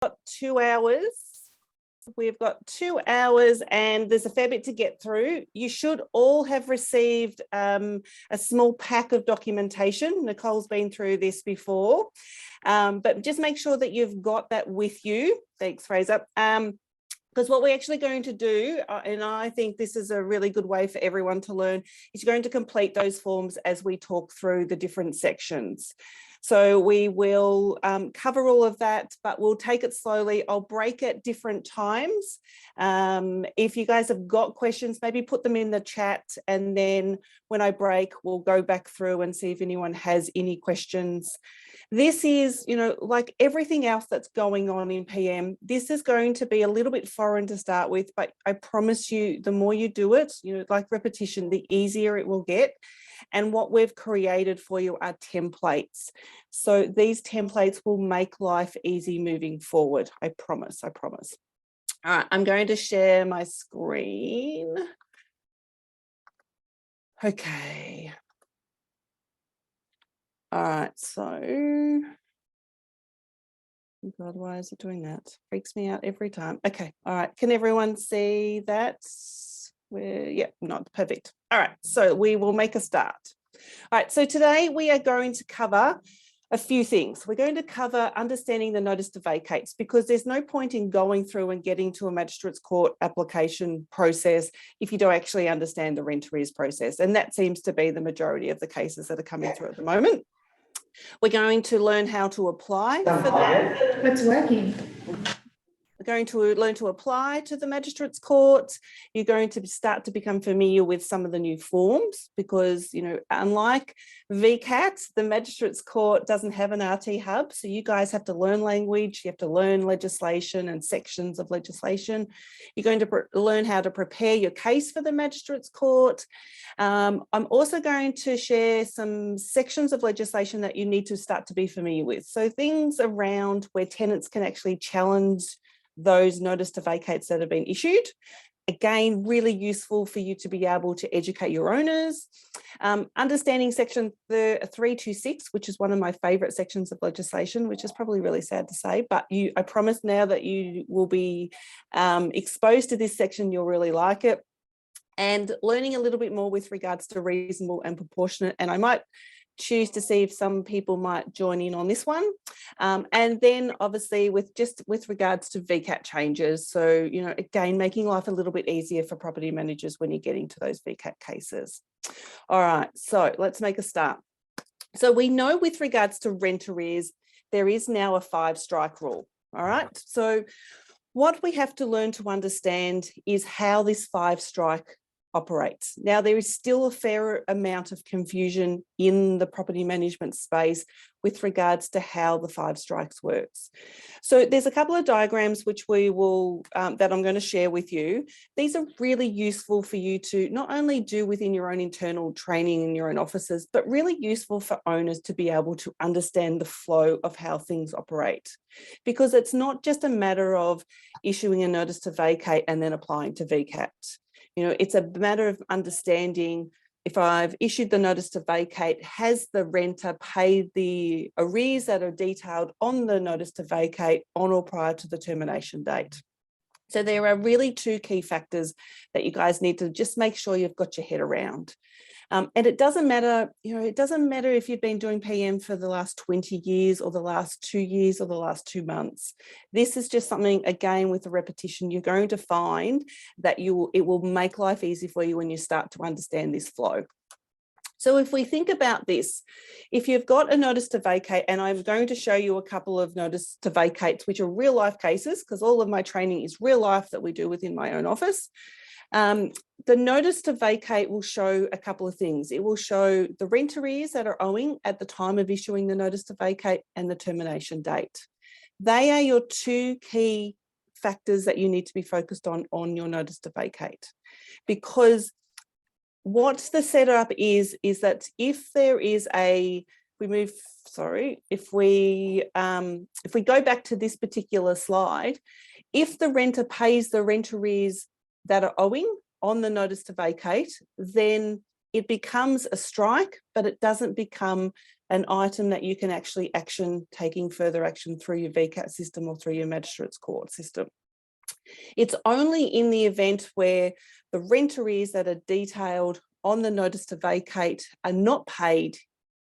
got 2 hours. We've got 2 hours and there's a fair bit to get through. You should all have received a small pack of documentation. Nicole's been through this before, but just make sure that you've got that with you. Thanks, Fraser. Because what we're actually going to do, and I think this is a really good way for everyone to learn, is you're going to complete those forms as we talk through the different sections. So we will cover all of that, but we'll take it slowly. I'll break at different times. If you guys have got questions, maybe put them in the chat. And then when I break, we'll go back through and see if anyone has any questions. This is, you know, like everything else that's going on in PM, this is going to be a little bit foreign to start with, but I promise you, the more you do it, you know, like repetition, the easier it will get. And what we've created for you are templates. So these templates will make life easy moving forward. I promise, I promise. All right, I'm going to share my screen. Okay. All right, so, God, why is it doing that? Freaks me out every time. Okay, all right, can everyone see that? Yeah, not perfect. All right, so we will make a start. All right, so today we are going to cover a few things. We're going to cover understanding the notice to vacate, because there's no point in going through and getting to a magistrate's court application process if you don't actually understand the rent arrears process. And that seems to be the majority of the cases that are coming through at the moment. We're going to learn how to apply for that. It's working. We're going to learn to apply to the magistrate's court. You're going to start to become familiar with some of the new forms, because, you know, unlike VCAT, the magistrate's court doesn't have an RT hub. So you guys have to learn language, you have to learn legislation and sections of legislation. You're going to learn how to prepare your case for the magistrate's court. I'm also going to share some sections of legislation that you need to start to be familiar with. So things around where tenants can actually challenge those notice to vacates that have been issued. Again, really useful for you to be able to educate your owners. Understanding section 326, which is one of my favourite sections of legislation, which is probably really sad to say, but I promise now that you will be exposed to this section, you'll really like it. And learning a little bit more with regards to reasonable and proportionate, and I might choose to see if some people might join in on this one. And then obviously with regards to VCAT changes. So, you know, again, making life a little bit easier for property managers when you're getting to those VCAT cases. All right, so let's make a start. So we know with regards to rent arrears, there is now a 5-strike rule. All right, so what we have to learn to understand is how this 5-strike operates. Now, there is still a fair amount of confusion in the property management space with regards to how the 5 strikes works. So there's a couple of diagrams which we will, that I'm going to share with you. These are really useful for you to not only do within your own internal training in your own offices, but really useful for owners to be able to understand the flow of how things operate. Because it's not just a matter of issuing a notice to vacate and then applying to VCAT. You know, it's a matter of understanding, if I've issued the notice to vacate, has the renter paid the arrears that are detailed on the notice to vacate on or prior to the termination date? So there are really 2 key factors that you guys need to just make sure you've got your head around. And it doesn't matter, you know, it doesn't matter if you've been doing PM for the last 20 years or the last 2 years or the last 2 months. This is just something, again, with the repetition, you're going to find that it will make life easy for you when you start to understand this flow. So if we think about this, if you've got a notice to vacate, and I'm going to show you a couple of notice to vacates, which are real life cases, because all of my training is real life that we do within my own office. The notice to vacate will show a couple of things. It will show the rent arrears that are owing at the time of issuing the notice to vacate and the termination date. They are your 2 key factors that you need to be focused on your notice to vacate, because what the setup is that if there is if we go back to this particular slide, if the renter pays the rent arrears that are owing on the notice to vacate, then it becomes a strike, but it doesn't become an item that you can actually taking further action through your VCAT system or through your magistrates court system. It's only in the event where the rent arrears that are detailed on the notice to vacate are not paid,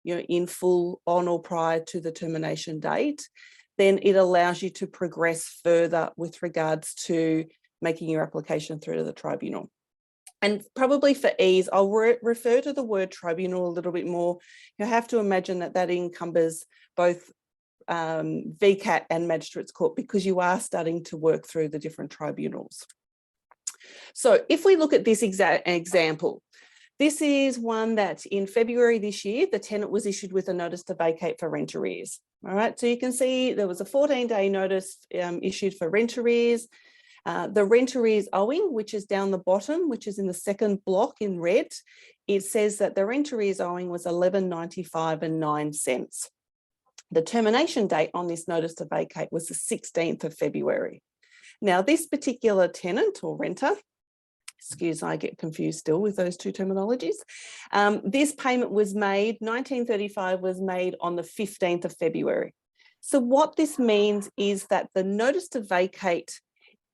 in full on or prior to the termination date, then it allows you to progress further with regards to making your application through to the tribunal. And probably for ease, I'll refer to the word tribunal a little bit more. You have to imagine that encompasses both VCAT and magistrates court, because you are starting to work through the different tribunals. So if we look at this example, this is one that in February this year, the tenant was issued with a notice to vacate for rent arrears. All right, so you can see there was a 14-day notice issued for rent arrears. The rent arrears owing, which is down the bottom, which is in the second block in red, it says that the rent arrears owing was $11.95 and 9 cents. The termination date on this notice to vacate was the 16th of February. Now, this particular tenant or renter, excuse me, I get confused still with those two terminologies. This payment was made, 1935 was made on the 15th of February. So what this means is that the notice to vacate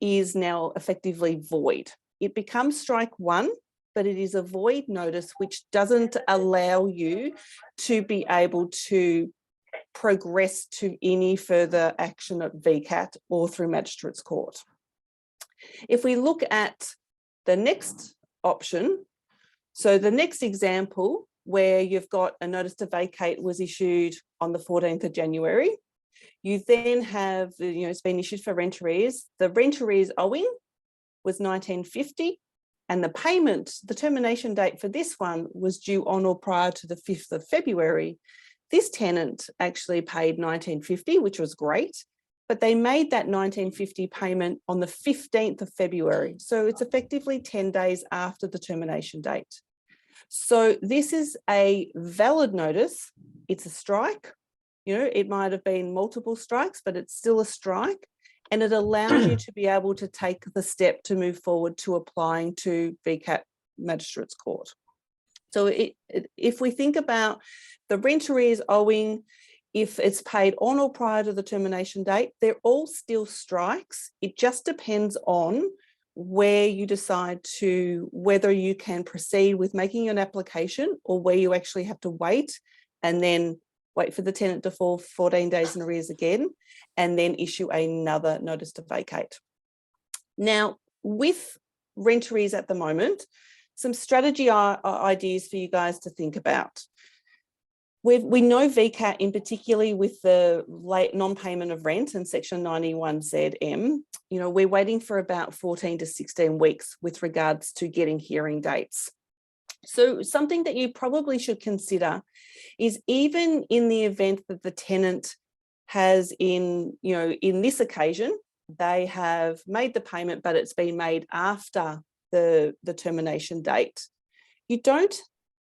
is now effectively void. It becomes strike one, but it is a void notice which doesn't allow you to be able to progress to any further action at VCAT or through magistrates court. If we look at the next option, so the next example where you've got a notice to vacate was issued on the 14th of January, you then have, it's been issued for rent arrears. The rent arrears owing was $19.50, and the payment, the termination date for this one was due on or prior to the 5th of February. This tenant actually paid $19.50, which was great, but they made that $19.50 payment on the 15th of February. So it's effectively 10 days after the termination date. So this is a valid notice. It's a strike. It might have been multiple strikes, but it's still a strike. And it allows you to be able to take the step to move forward to applying to VCAT Magistrates Court. So if we think about the rent arrears owing, if it's paid on or prior to the termination date, they're all still strikes. It just depends on where you decide to, whether you can proceed with making an application or where you actually have to wait and then wait for the tenant to fall 14 days in arrears again, and then issue another notice to vacate. Now, with rent arrears at the moment, some strategy ideas for you guys to think about. We know VCAT, in particularly with the late non-payment of rent and Section 91ZM, we're waiting for about 14 to 16 weeks with regards to getting hearing dates. So something that you probably should consider is, even in the event that the tenant has in this occasion, they have made the payment, but it's been made after the termination date,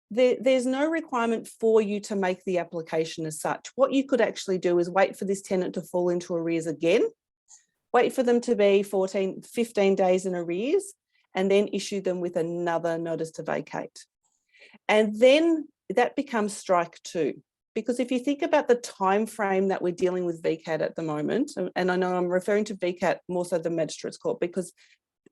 there's no requirement for you to make the application as such. What you could actually do is wait for this tenant to fall into arrears again, wait for them to be 15 days in arrears, and then issue them with another notice to vacate. And then that becomes strike two. Because if you think about the time frame that we're dealing with VCAT at the moment, and I know I'm referring to VCAT more so than Magistrates Court, because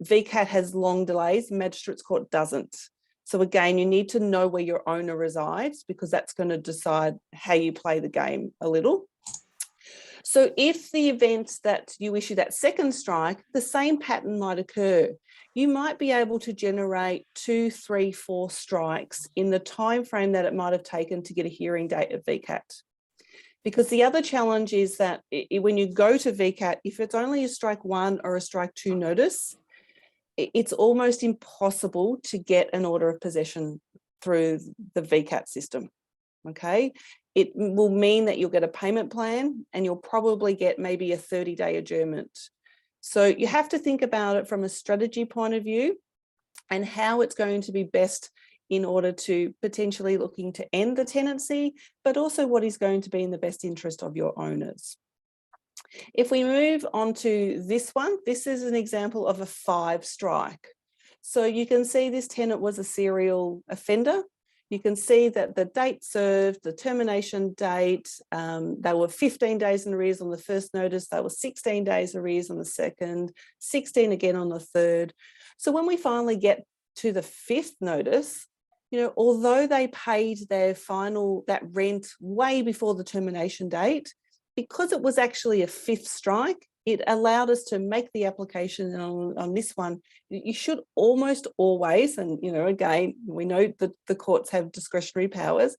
VCAT has long delays, Magistrates Court doesn't. So again, you need to know where your owner resides, because that's going to decide how you play the game a little. So if the event that you issue that second strike, the same pattern might occur. You might be able to generate 2, 3, 4 strikes in the time frame that it might have taken to get a hearing date at VCAT. Because the other challenge is that when you go to VCAT, if it's only a strike 1 or a strike 2 notice, it's almost impossible to get an order of possession through the VCAT system, okay? It will mean that you'll get a payment plan and you'll probably get maybe a 30-day adjournment. So you have to think about it from a strategy point of view and how it's going to be best in order to potentially looking to end the tenancy, but also what is going to be in the best interest of your owners. If we move on to this one, this is an example of a 5 strike. So you can see this tenant was a serial offender. you can see that the date served, the termination date, they were 15 days in arrears on the first notice, they were 16 days arrears on the second, 16 again on the third. So when we finally get to the fifth notice, although they paid their that rent way before the termination date, because it was actually a fifth strike, it allowed us to make the application on this one. You should almost always, and again, we know that the courts have discretionary powers,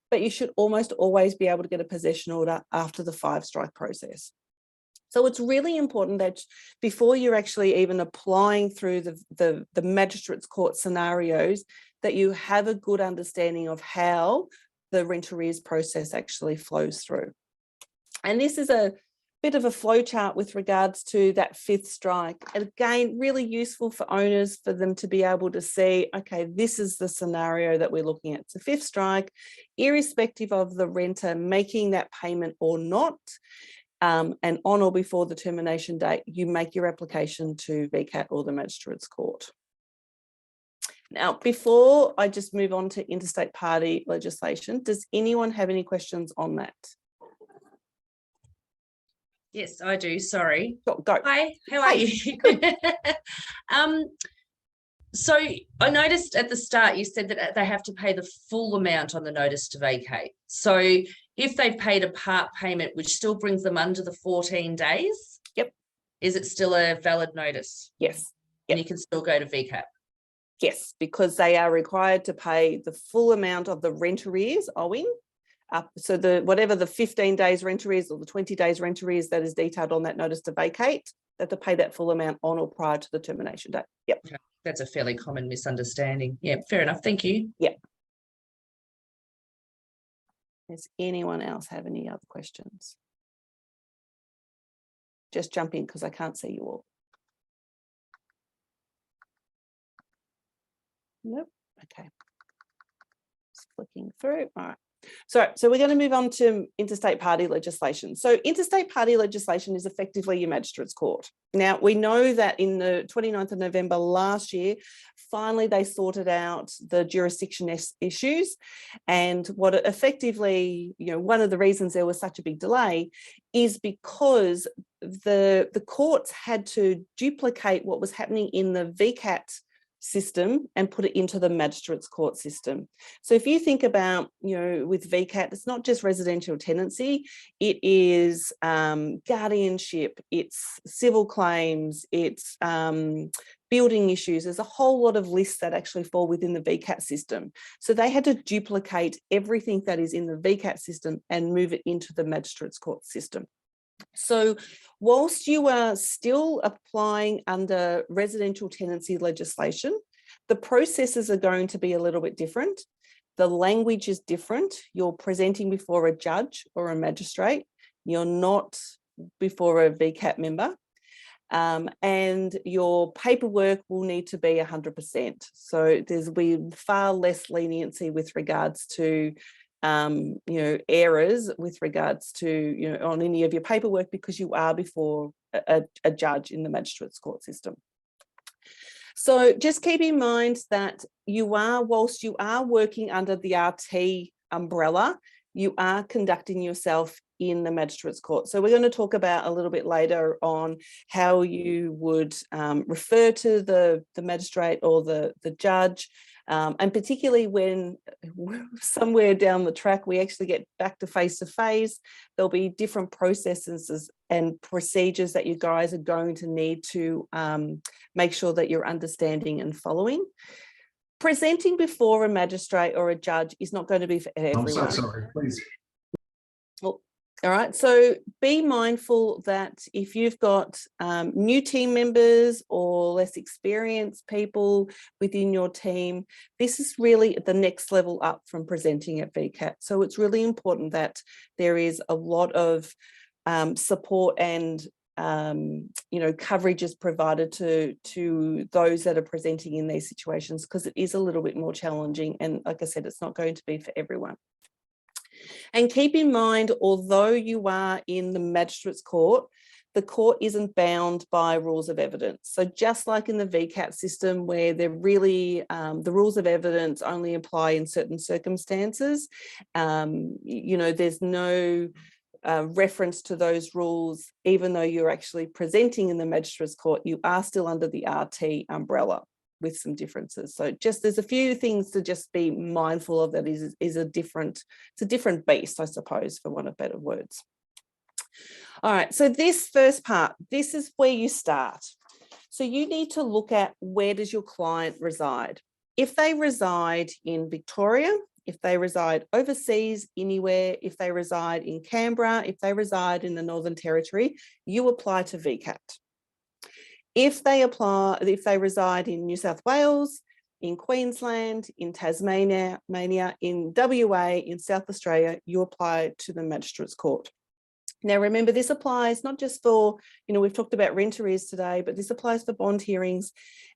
but you should almost always be able to get a possession order after the 5-strike process. So it's really important that before you're actually even applying through the magistrates court scenarios, that you have a good understanding of how the rent arrears process actually flows through. And this is a bit of a flow chart with regards to that fifth strike. And again, really useful for owners, for them to be able to see, okay, this is the scenario that we're looking at. It's a fifth strike, irrespective of the renter making that payment or not. And on or before the termination date, you make your application to VCAT or the Magistrates Court. Now, before I just move on to interstate party legislation, does anyone have any questions on that? Yes, I do. Sorry. Go. Hi, how are you? So I noticed at the start you said that they have to pay the full amount on the notice to vacate. So if they've paid a part payment, which still brings them under the 14 days, yep, is it still a valid notice? Yes. And you can still go to VCAT? Yes, because they are required to pay the full amount of the rent arrears owing. So whatever the 15 days rent arrears or the 20 days rent arrears that is detailed on that notice to vacate, they have to pay that full amount on or prior to the termination date. Yep. Okay. That's a fairly common misunderstanding. Yeah, fair enough. Thank you. Yep. Does anyone else have any other questions? Just jump in because I can't see you all. Nope. Okay. Just flicking through. All right. So we're going to move on to interstate party legislation. So interstate party legislation is effectively your magistrates court. Now, we know that in the 29th of November last year, finally they sorted out the jurisdiction issues. And what effectively, one of the reasons there was such a big delay is because the courts had to duplicate what was happening in the VCAT system and put it into the magistrates court system. So if you think about, with VCAT, it's not just residential tenancy, it is guardianship, it's civil claims, it's building issues. There's a whole lot of lists that actually fall within the VCAT system. So they had to duplicate everything that is in the VCAT system and move it into the magistrates court system. So whilst you are still applying under residential tenancy legislation, the processes are going to be a little bit different. The language is different. You're presenting before a judge or a magistrate. You're not before a VCAT member. And your paperwork will need to be 100%. So there's be far less leniency with regards to errors with regards to, on any of your paperwork, because you are before a judge in the magistrates court system. So just keep in mind that whilst you are working under the RT umbrella, you are conducting yourself in the magistrates court. So we're going to talk about a little bit later on how you would refer to the magistrate or the judge. And particularly when somewhere down the track we actually get back to face-to-face, there'll be different processes and procedures that you guys are going to need to make sure that you're understanding and following. Presenting before a magistrate or a judge is not going to be for everyone. I'm so sorry, please. Well, all right, so be mindful that if you've got new team members or less experienced people within your team, this is really the next level up from presenting at VCAT. So it's really important that there is a lot of support and coverage is provided to those that are presenting in these situations, because it is a little bit more challenging. And like I said, it's not going to be for everyone. And keep in mind, although you are in the magistrates court, the court isn't bound by rules of evidence. So just like in the VCAT system, where they're really, the rules of evidence only apply in certain circumstances, you know, there's no reference to those rules, even though you're actually presenting in the magistrates court, you are still under the RT umbrella with some differences. So just there's a few things to just be mindful of. That is it's a different beast, I suppose, for want of better words. All right, so this first part, this is where you start. So you need to look at, where does your client reside? If they reside in Victoria, if they reside overseas anywhere, if they reside in Canberra, if they reside in the Northern Territory, you apply to VCAT. If they reside in New South Wales, in Queensland, in Tasmania, in WA, in South Australia, you apply to the Magistrates Court. Now, remember, this applies not just for, you know, we've talked about rent arrears today, but this applies for bond hearings,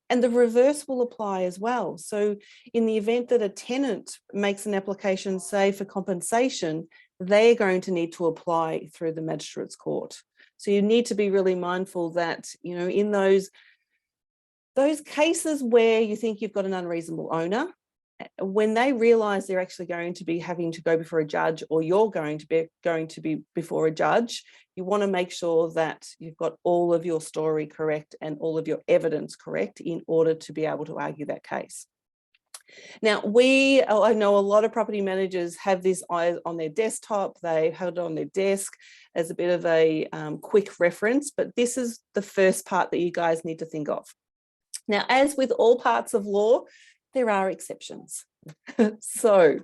and the reverse will apply as well. So in the event that a tenant makes an application, say, for compensation, they're going to need to apply through the Magistrates Court. So you need to be really mindful that, you know, in those cases where you think you've got an unreasonable owner, when they realise they're actually going to be having to go before a judge, or you're going to be before a judge, you want to make sure that you've got all of your story correct and all of your evidence correct in order to be able to argue that case. Now, I know a lot of property managers have this on their desktop, they have it on their desk as a bit of a quick reference, but this is the first part that you guys need to think of. Now, as with all parts of law, there are exceptions. So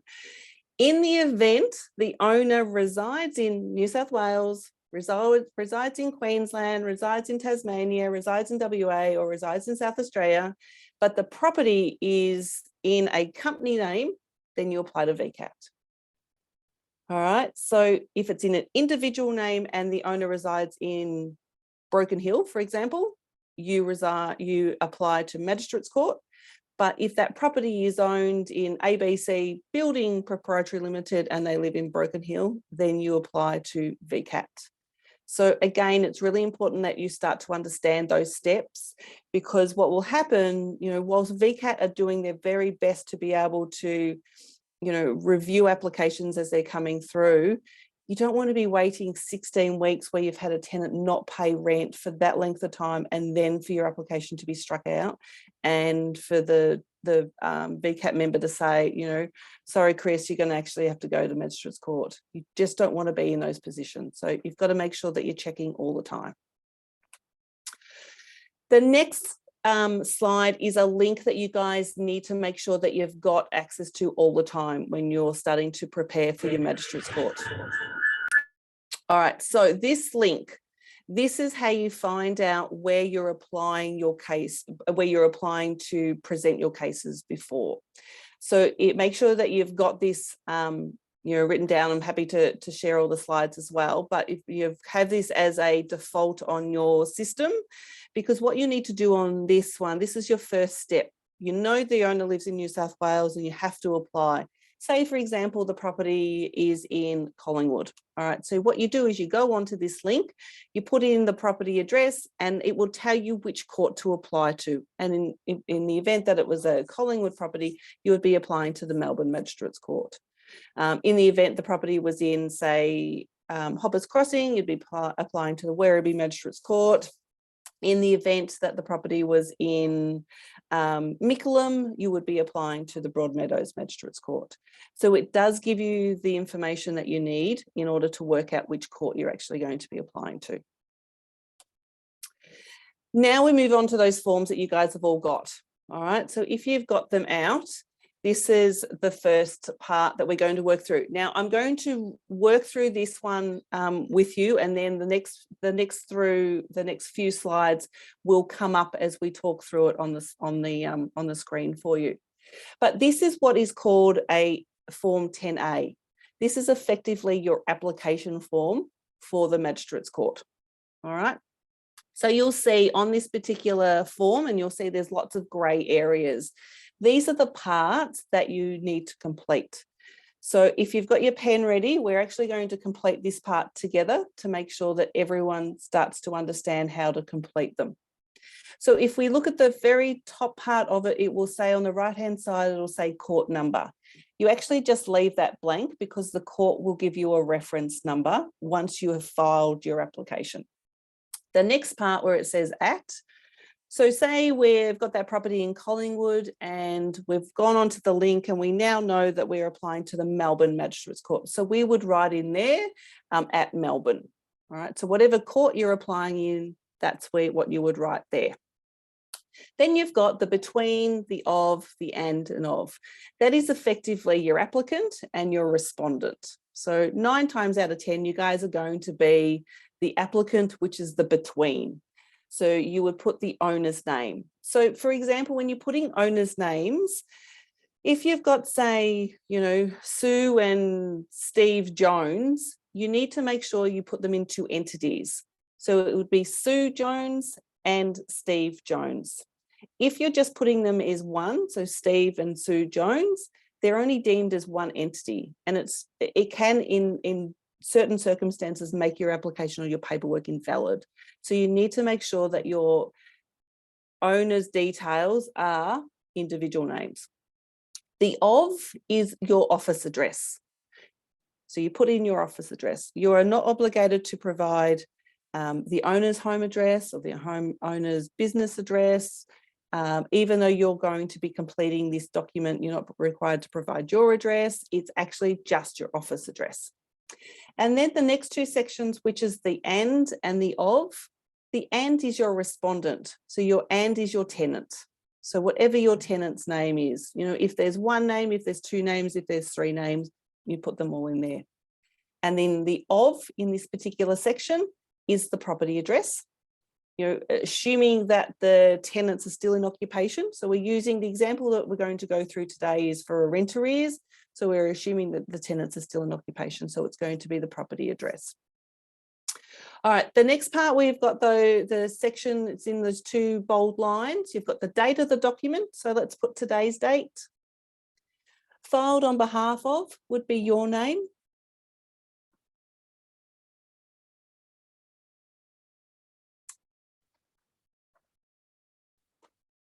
in the event the owner resides in New South Wales, resides in Queensland, resides in Tasmania, resides in WA, or resides in South Australia, but the property is in a company name, then you apply to VCAT. All right, so if it's in an individual name and the owner resides in Broken Hill, for example, you apply to Magistrates Court. But if that property is owned in ABC Building Proprietary Limited and they live in Broken Hill, then you apply to VCAT. So again, it's really important that you start to understand those steps, because what will happen, you know, whilst VCAT are doing their very best to be able to, you know, review applications as they're coming through, you don't want to be waiting 16 weeks where you've had a tenant not pay rent for that length of time, and then for your application to be struck out, and for the VCAT member to say, you know, sorry, Chris, you're going to actually have to go to Magistrates Court. You just don't want to be in those positions. So you've got to make sure that you're checking all the time. The next slide is a link that you guys need to make sure that you've got access to all the time when you're starting to prepare for your Magistrates Court. All right, so this link, this is how you find out where you're applying your case, where you're applying to present your cases before. So make sure that you've got this you know, written down. I'm happy to share all the slides as well, but if you have this as a default on your system, because what you need to do on this one, this is your first step. You know the owner lives in New South Wales and you have to apply. Say, for example, the property is in Collingwood. All right, so what you do is you go onto this link, you put in the property address, and it will tell you which court to apply to. And in the event that it was a Collingwood property, you would be applying to the Melbourne Magistrates Court. In the event the property was in, say, Hoppers Crossing, you'd be applying to the Werribee Magistrates Court. In the event that the property was in Mickleham, you would be applying to the Broadmeadows Magistrates Court. So it does give you the information that you need in order to work out which court you're actually going to be applying to. Now we move on to those forms that you guys have all got. All right, so if you've got them out, this is the first part that we're going to work through. Now, I'm going to work through this one with you, and then the next few slides will come up as we talk through it on the screen for you. But this is what is called a Form 10A. This is effectively your application form for the Magistrates Court. All right. So you'll see on this particular form, and you'll see there's lots of grey areas. These are the parts that you need to complete. So if you've got your pen ready, we're actually going to complete this part together to make sure that everyone starts to understand how to complete them. So if we look at the very top part of it, it will say on the right-hand side, it will say court number. You actually just leave that blank because the court will give you a reference number once you have filed your application. The next part where it says Act. So say we've got that property in Collingwood and we've gone onto the link and we now know that we're applying to the Melbourne Magistrates Court. So we would write in there at Melbourne. All right, so whatever court you're applying in, that's what you would write there. Then you've got the between, the of, the and of. That is effectively your applicant and your respondent. So 9 times out of 10, you guys are going to be the applicant, which is the between. So you would put the owner's name. So for example, when you're putting owner's names, if you've got, say, Sue and Steve Jones, you need to make sure you put them in 2 entities. So it would be Sue Jones and Steve Jones. If you're just putting them as one, so Steve and Sue Jones, they're only deemed as one entity, and it can in certain circumstances make your application or your paperwork invalid. So you need to make sure that your owner's details are individual names. The of is your office address. So you put in your office address. You are not obligated to provide the owner's home address or the owner's business address. Even though you're going to be completing this document, you're not required to provide your address. It's actually just your office address. And then the next 2 sections, which is the and the of. The and is your respondent. So your and is your tenant. So whatever your tenant's name is, if there's 1 name, if there's 2 names, if there's 3 names, you put them all in there. And then the of in this particular section is the property address. Assuming that the tenants are still in occupation. So we're using the example that we're going to go through today is for a rent arrears. So we're assuming that the tenants are still in occupation. So it's going to be the property address. All right, the next part we've got the section, it's in those 2 bold lines. You've got the date of the document. So let's put today's date. Filed on behalf of would be your name.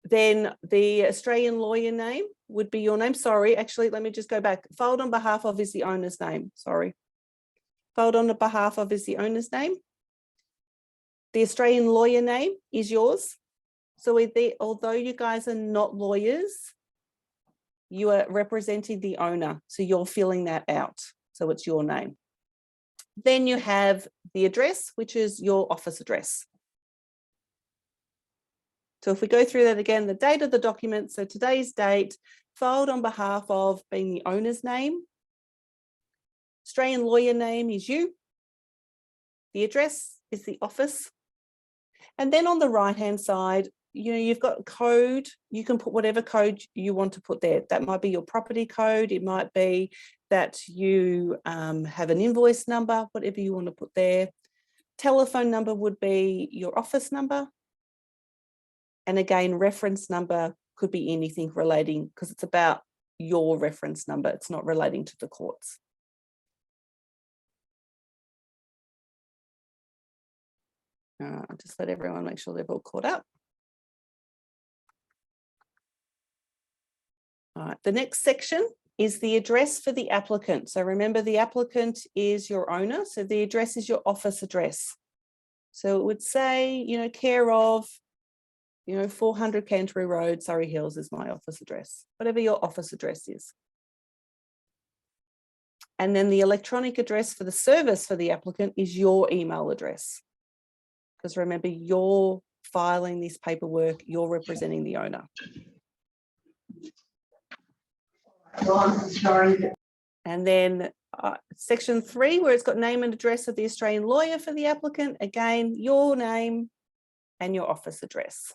Then the Australian lawyer name would be your name. Sorry, actually, let me just go back. Filed on behalf of is the owner's name. Sorry. Filed on behalf of is the owner's name. The Australian lawyer name is yours. So although you guys are not lawyers, you are representing the owner. So you're filling that out. So it's your name. Then you have the address, which is your office address. So if we go through that again, the date of the document, so today's date, filed on behalf of being the owner's name. Australian lawyer name is you. The address is the office. And then on the right-hand side, you've got code. You can put whatever code you want to put there. That might be your property code. It might be that you have an invoice number, whatever you want to put there. Telephone number would be your office number. And again, reference number could be anything relating, because it's about your reference number. It's not relating to the courts. I'll just let everyone make sure they've all caught up. All right, the next section is the address for the applicant. So remember, the applicant is your owner. So the address is your office address. So it would say, care of, 400 Canterbury Road, Surrey Hills is my office address, whatever your office address is. And then the electronic address for the service for the applicant is your email address. Because remember, you're filing this paperwork, you're representing the owner. And then section 3, where it's got name and address of the Australian lawyer for the applicant, again, your name and your office address.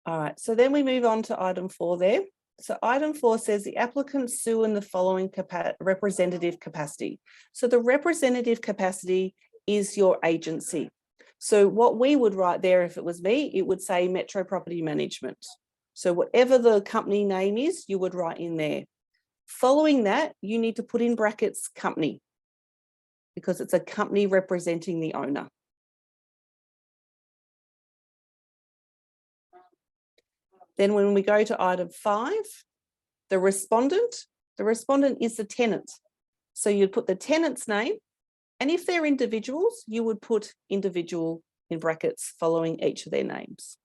All right, so then we move on to item 4 there. So item 4 says the applicant sue in the following representative capacity. So the representative capacity is your agency. So what we would write there, if it was me, it would say Metro Property Management. So whatever the company name is, you would write in there. Following that, you need to put in brackets company, because it's a company representing the owner. Then when we go to item 5, the respondent is the tenant. So you'd put the tenant's name, and if they're individuals, you would put individual in brackets following each of their names.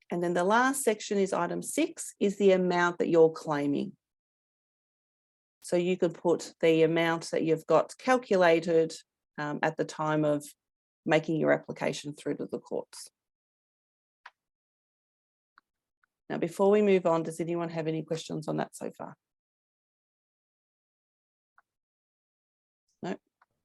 And then the last section is item 6, is the amount that you're claiming. So you could put the amount that you've got calculated at the time of making your application through to the courts. Now, before we move on, does anyone have any questions on that so far? No?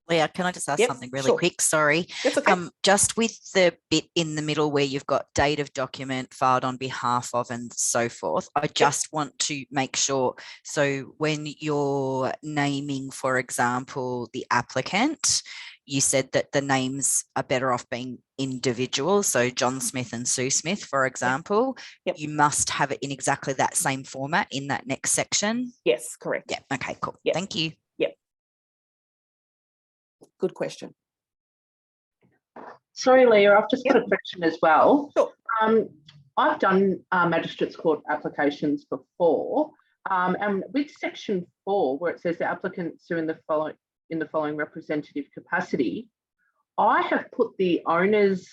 Leah, can I just ask something really quick? Sorry. That's okay. Just with the bit in the middle where you've got date of document filed on behalf of and so forth, I just want to make sure. So when you're naming, for example, the applicant, you said that the names are better off being individual. So John Smith and Sue Smith, for example, you must have it in exactly that same format in that next section. Yes, correct. Yeah. Okay, cool. Yep. Thank you. Yep. Good question. Sorry, Leah, I've just got a question as well. Sure. I've done magistrates court applications before, and with section 4, where it says the applicant sue in the following representative capacity, I have put the owners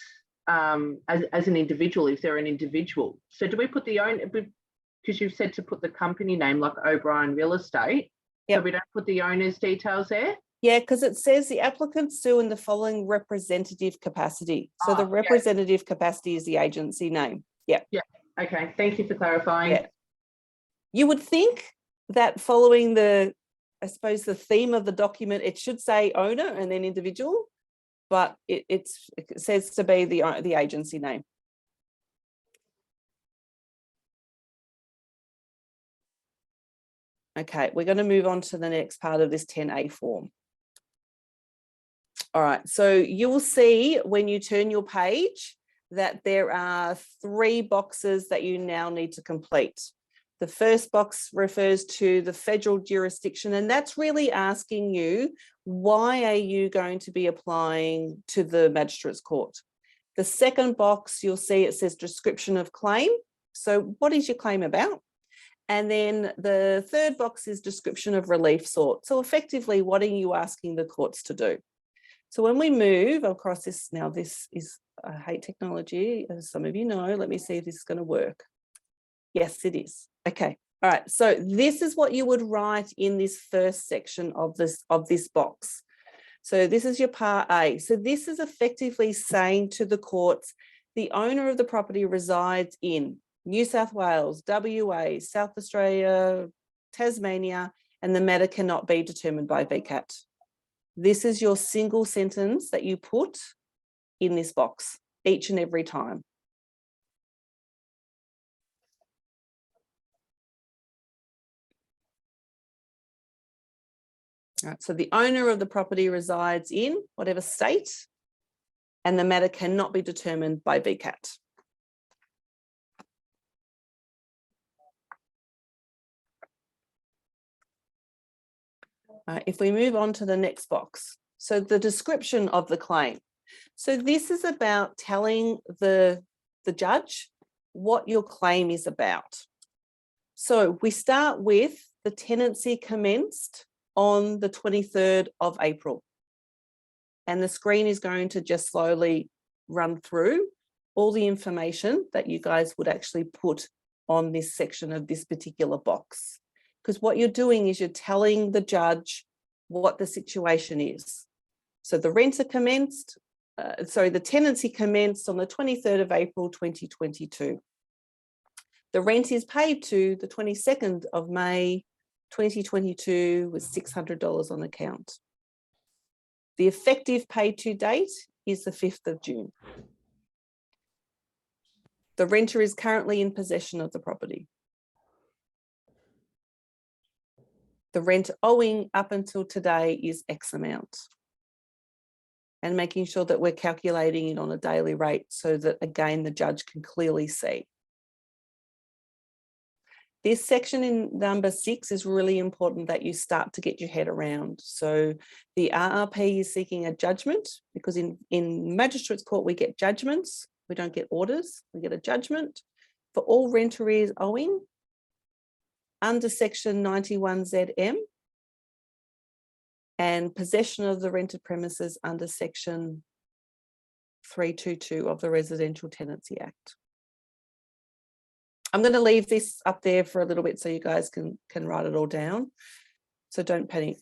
as an individual if they're an individual. So do we put the owner, because you've said to put the company name like O'Brien Real Estate, so we don't put the owner's details there? Yeah, because it says the applicant sue in the following representative capacity. So the representative capacity is the agency name. Yeah. Yeah. Okay. Thank you for clarifying. Yeah. You would think that following the, I suppose, the theme of the document, it should say owner and then individual, but it says to be the agency name. Okay, we're going to move on to the next part of this 10A form. All right, so you will see when you turn your page that there are 3 boxes that you now need to complete. The first box refers to the federal jurisdiction, and that's really asking you, why are you going to be applying to the Magistrates Court? The second box, you'll see it says description of claim. So what is your claim about? And then the third box is description of relief sought. So effectively, what are you asking the courts to do? So when we move across this, now this is, I hate technology, as some of you know. Let me see if this is going to work. Yes, it is. Okay. All right. So this is what you would write in this first section of this box. So this is your part A. So this is effectively saying to the courts, the owner of the property resides in New South Wales, WA, South Australia, Tasmania, and the matter cannot be determined by VCAT. This is your single sentence that you put in this box each and every time. All right, so the owner of the property resides in whatever state, and the matter cannot be determined by VCAT. If we move on to the next box, so the description of the claim. So this is about telling the judge what your claim is about. So we start with the tenancy commenced on the 23rd of April. And the screen is going to just slowly run through all the information that you guys would actually put on this section of this particular box. Because what you're doing is you're telling the judge what the situation is. So the renter commenced, the tenancy commenced on the 23rd of April, 2022. The rent is paid to the 22nd of May, 2022 with $600 on account. The effective paid to date is the 5th of June. The renter is currently in possession of the property. The rent owing up until today is X amount. And making sure that we're calculating it on a daily rate so that, again, the judge can clearly see. This section in number 6 is really important that you start to get your head around. So the RRP is seeking a judgment, because in Magistrates Court, we get judgments. We don't get orders, we get a judgment for all rent arrears owing under section 91ZM and possession of the rented premises under section 322 of the Residential Tenancy Act. I'm going to leave this up there for a little bit so you guys can write it all down. So don't panic.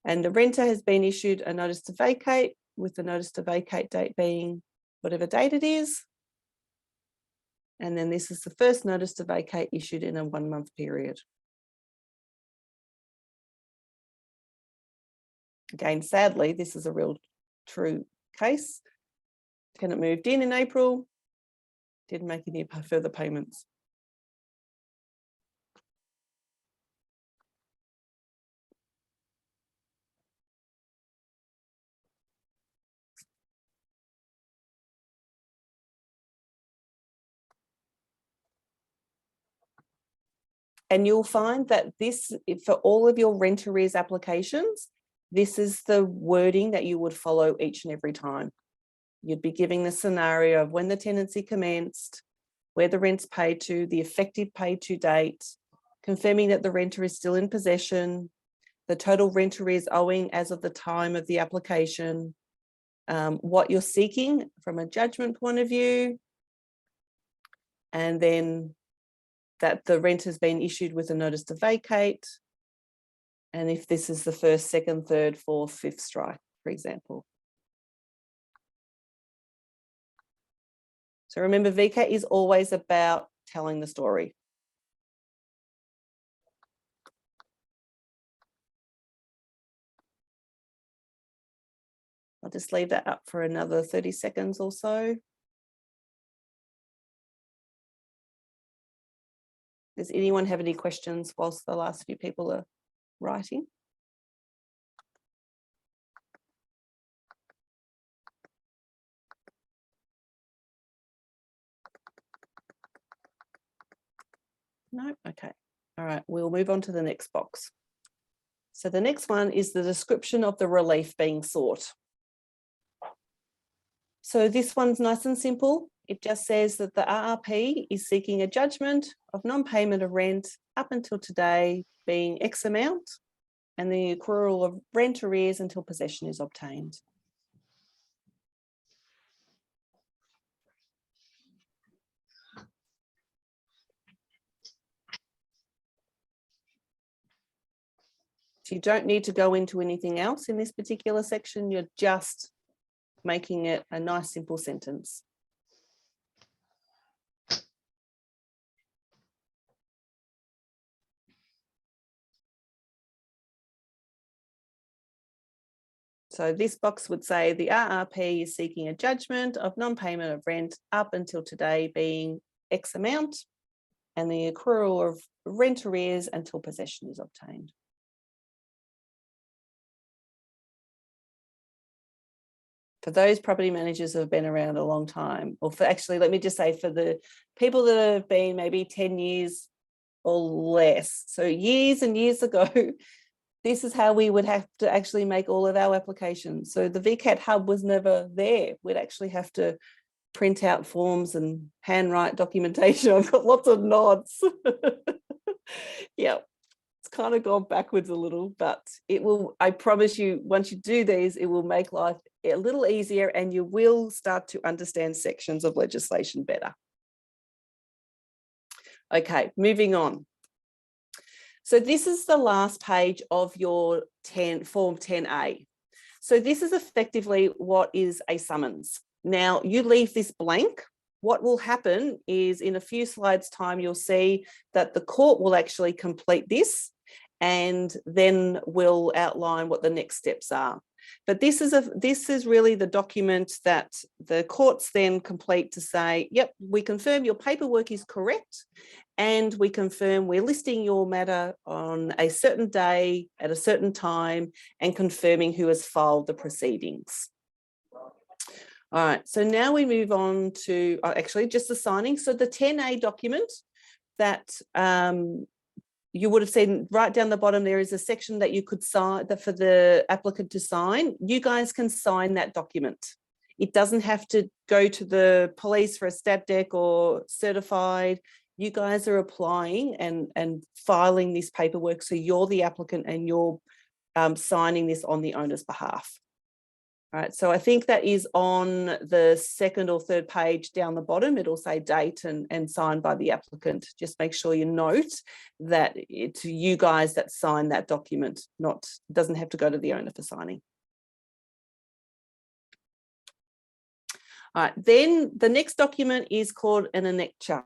And the renter has been issued a notice to vacate, with the notice to vacate date being whatever date it is. And then this is the first notice to vacate issued in a 1-month period. Again, sadly, this is a real true case. Tenant moved in April, didn't make any further payments. And you'll find that this, for all of your rent arrears applications, this is the wording that you would follow each and every time. You'd be giving the scenario of when the tenancy commenced, where the rent's paid to, the effective paid to date, confirming that the renter is still in possession, the total rent arrears owing as of the time of the application, what you're seeking from a judgment point of view, and then that the rent has been issued with a notice to vacate, and if this is the first, second, third, fourth, fifth strike, for example. So remember, VCAT is always about telling the story. I'll just leave that up for another 30 seconds or so. Does anyone have any questions whilst the last few people are writing? No? Okay. All right, we'll move on to the next box. So the next one is the description of the relief being sought. So this one's nice and simple. It just says that the RRP is seeking a judgment of non-payment of rent up until today being X amount, and the accrual of rent arrears until possession is obtained. So you don't need to go into anything else in this particular section. You're just making it a nice simple sentence. So this box would say the RRP is seeking a judgment of non-payment of rent up until today being X amount, and the accrual of rent arrears until possession is obtained. For those property managers who have been around a long time, or for actually, let me just say, for the people that have been maybe 10 years or less, so years and years ago, this is how we would have to actually make all of our applications. So the VCAT hub was never there. We'd actually have to print out forms and handwrite documentation. I've got lots of nods. Yeah, it's kind of gone backwards a little, but it will, I promise you, once you do these, it will make life a little easier and you will start to understand sections of legislation better. Okay, moving on. So this is the last page of your Form 10A. So this is effectively what is a summons. Now you leave this blank. What will happen is in a few slides time, you'll see that the court will actually complete this and then will outline what the next steps are. But this is really the document that the courts then complete to say, yep, we confirm your paperwork is correct, and we confirm we're listing your matter on a certain day at a certain time and confirming who has filed the proceedings. All right, so now we move on to actually just the signing. So the 10A document that you would have seen right down the bottom, there is a section that you could sign for the applicant to sign. You guys can sign that document. It doesn't have to go to the police for a stat dec or certified. You guys are applying and filing this paperwork. So you're the applicant and you're signing this on the owner's behalf. All right, so I think that is on the second or third page down the bottom. It'll say date and signed by the applicant. Just make sure you note that it's you guys that sign that document, doesn't have to go to the owner for signing. All right, then the next document is called an annexure.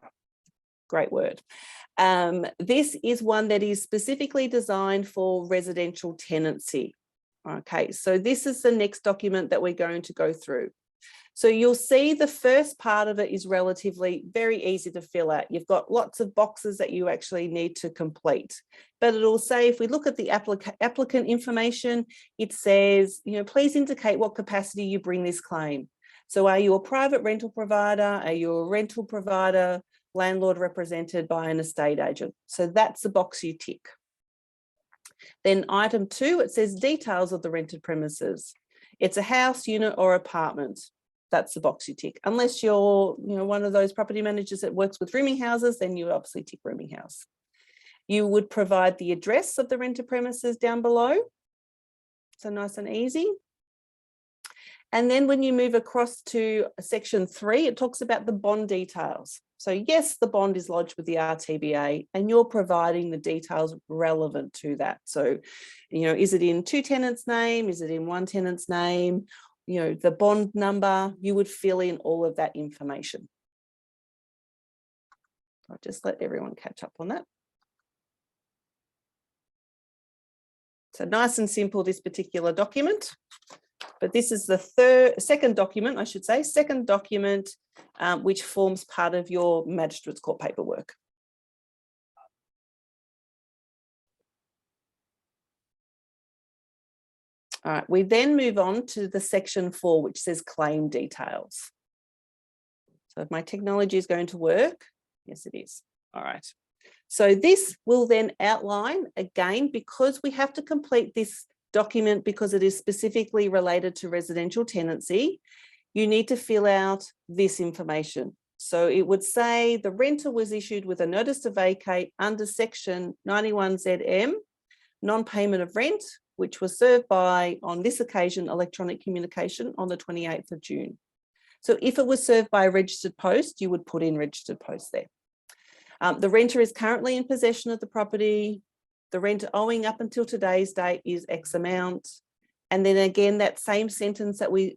Great word. This is one that is specifically designed for residential tenancy. Okay, so this is the next document that we're going to go through. So you'll see the first part of it is relatively very easy to fill out. You've got lots of boxes that you actually need to complete, but it'll say, if we look at the applicant information, it says, please indicate what capacity you bring this claim. So are you a private rental provider? Are you a rental provider, landlord represented by an estate agent? So that's the box you tick. Then item 2, it says details of the rented premises. It's a house, unit or apartment. That's the box you tick. Unless you're one of those property managers that works with rooming houses, then you obviously tick rooming house. You would provide the address of the rented premises down below. So nice and easy. And then when you move across to section 3, it talks about the bond details. So yes, the bond is lodged with the RTBA and you're providing the details relevant to that. So, is it in 2 tenants' name? Is it in 1 tenant's name? The bond number, you would fill in all of that information. I'll just let everyone catch up on that. So nice and simple, this particular document. But this is the second document, which forms part of your magistrate's court paperwork. All right, we then move on to the section 4, which says claim details. So if my technology is going to work, yes, it is. All right. So this will then outline, again, because we have to complete this document because it is specifically related to residential tenancy, you need to fill out this information. So it would say the renter was issued with a notice to vacate under section 91ZM, non-payment of rent, which was served by, on this occasion, electronic communication on the 28th of June. So if it was served by a registered post, you would put in registered post there. The renter is currently in possession of the property. The rent owing up until today's date is X amount. And then again, that same sentence that we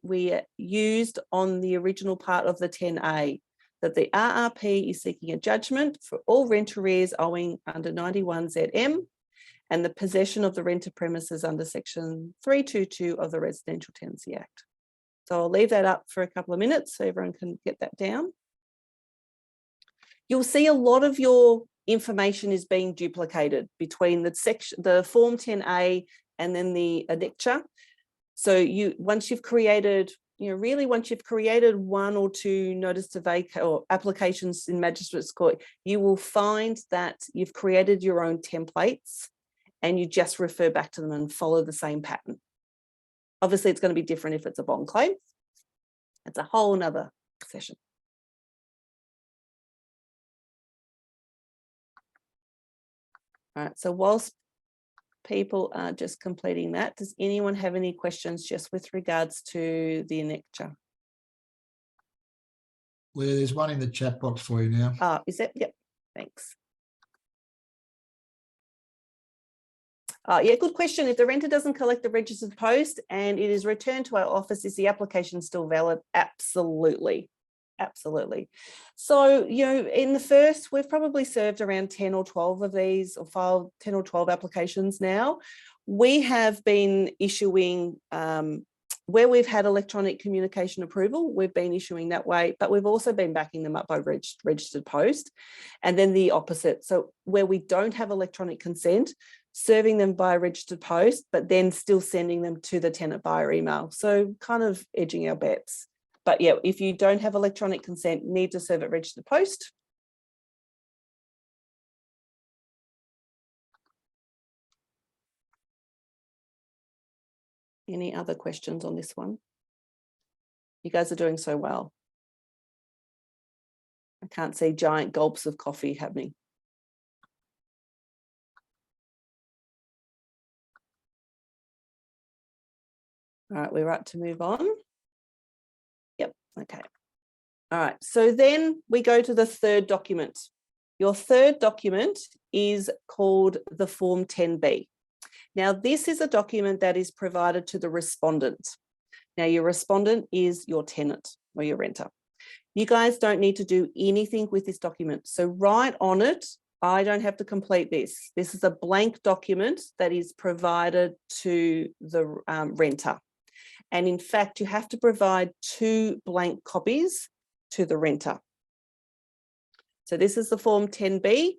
used on the original part of the 10A, that the RRP is seeking a judgment for all rent arrears owing under 91ZM and the possession of the rented premises under section 322 of the Residential Tenancy Act. So I'll leave that up for a couple of minutes so everyone can get that down. You'll see a lot of your information is being duplicated between the form 10A and then the annexure. So once you've created 1 or 2 notice to vacate or applications in magistrate's court, you will find that you've created your own templates and you just refer back to them and follow the same pattern. Obviously, it's going to be different if it's a bond claim. It's a whole nother session. All right, so whilst people are just completing that, does anyone have any questions just with regards to the annexure? Leah, there's one in the chat box for you now. Is it? Yep, thanks. Yeah, good question. If the renter doesn't collect the registered post and it is returned to our office, is the application still valid? Absolutely. Absolutely. So, in the first, we've probably served around 10 or 12 of these or filed 10 or 12 applications now. we have been issuing, where we've had electronic communication approval, we've been issuing that way, but we've also been backing them up by registered post. And then the opposite. So where we don't have electronic consent, serving them by registered post, but then still sending them to the tenant via email. So kind of edging our bets. But yeah, if you don't have electronic consent, need to serve it registered post. Any other questions on this one? You guys are doing so well. I can't see giant gulps of coffee happening. All right, we're right to move on. Yep, okay. All right, so then we go to the third document. Your third document is called the Form 10B. Now, this is a document that is provided to the respondent. Now, your respondent is your tenant or your renter. You guys don't need to do anything with this document. So right on it, I don't have to complete this. This is a blank document that is provided to the renter. And in fact, you have to provide 2 blank copies to the renter. So this is the Form 10B.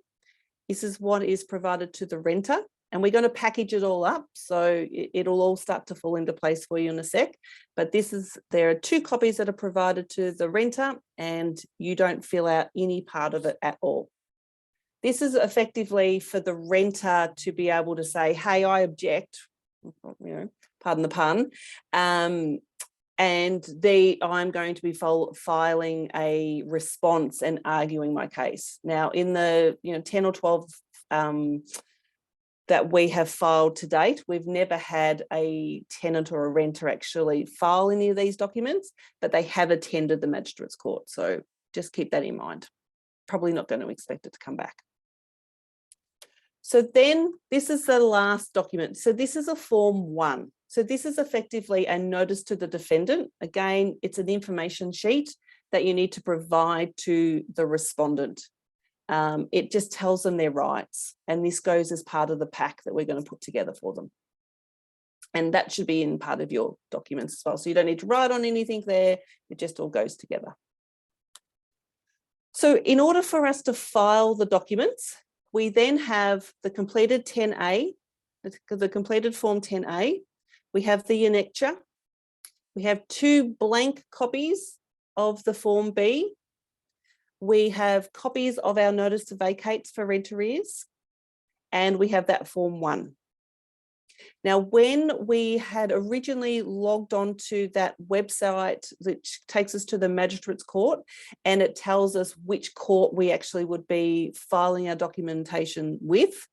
This is what is provided to the renter. And we're going to package it all up, so it'll all start to fall into place for you in a sec. But there are 2 copies that are provided to the renter, and you don't fill out any part of it at all. This is effectively for the renter to be able to say, hey, I object, pardon the pun, and I'm going to be filing a response and arguing my case. Now, in the 10 or 12 that we have filed to date, we've never had a tenant or a renter actually file any of these documents, but they have attended the Magistrates Court. So just keep that in mind. Probably not going to expect it to come back. So then this is the last document. So this is a Form 1. So this is effectively a notice to the defendant. Again, it's an information sheet that you need to provide to the respondent. It just tells them their rights, and this goes as part of the pack that we're going to put together for them. And that should be in part of your documents as well. So you don't need to write on anything there. It just all goes together. So in order for us to file the documents, we then have the completed 10A, the completed Form 10A. We have the annexure. We have 2 blank copies of the Form B. We have copies of our notice to vacate for rent arrears, and we have that Form 1. Now, when we had originally logged on to that website, which takes us to the Magistrates Court, and it tells us which court we actually would be filing our documentation with,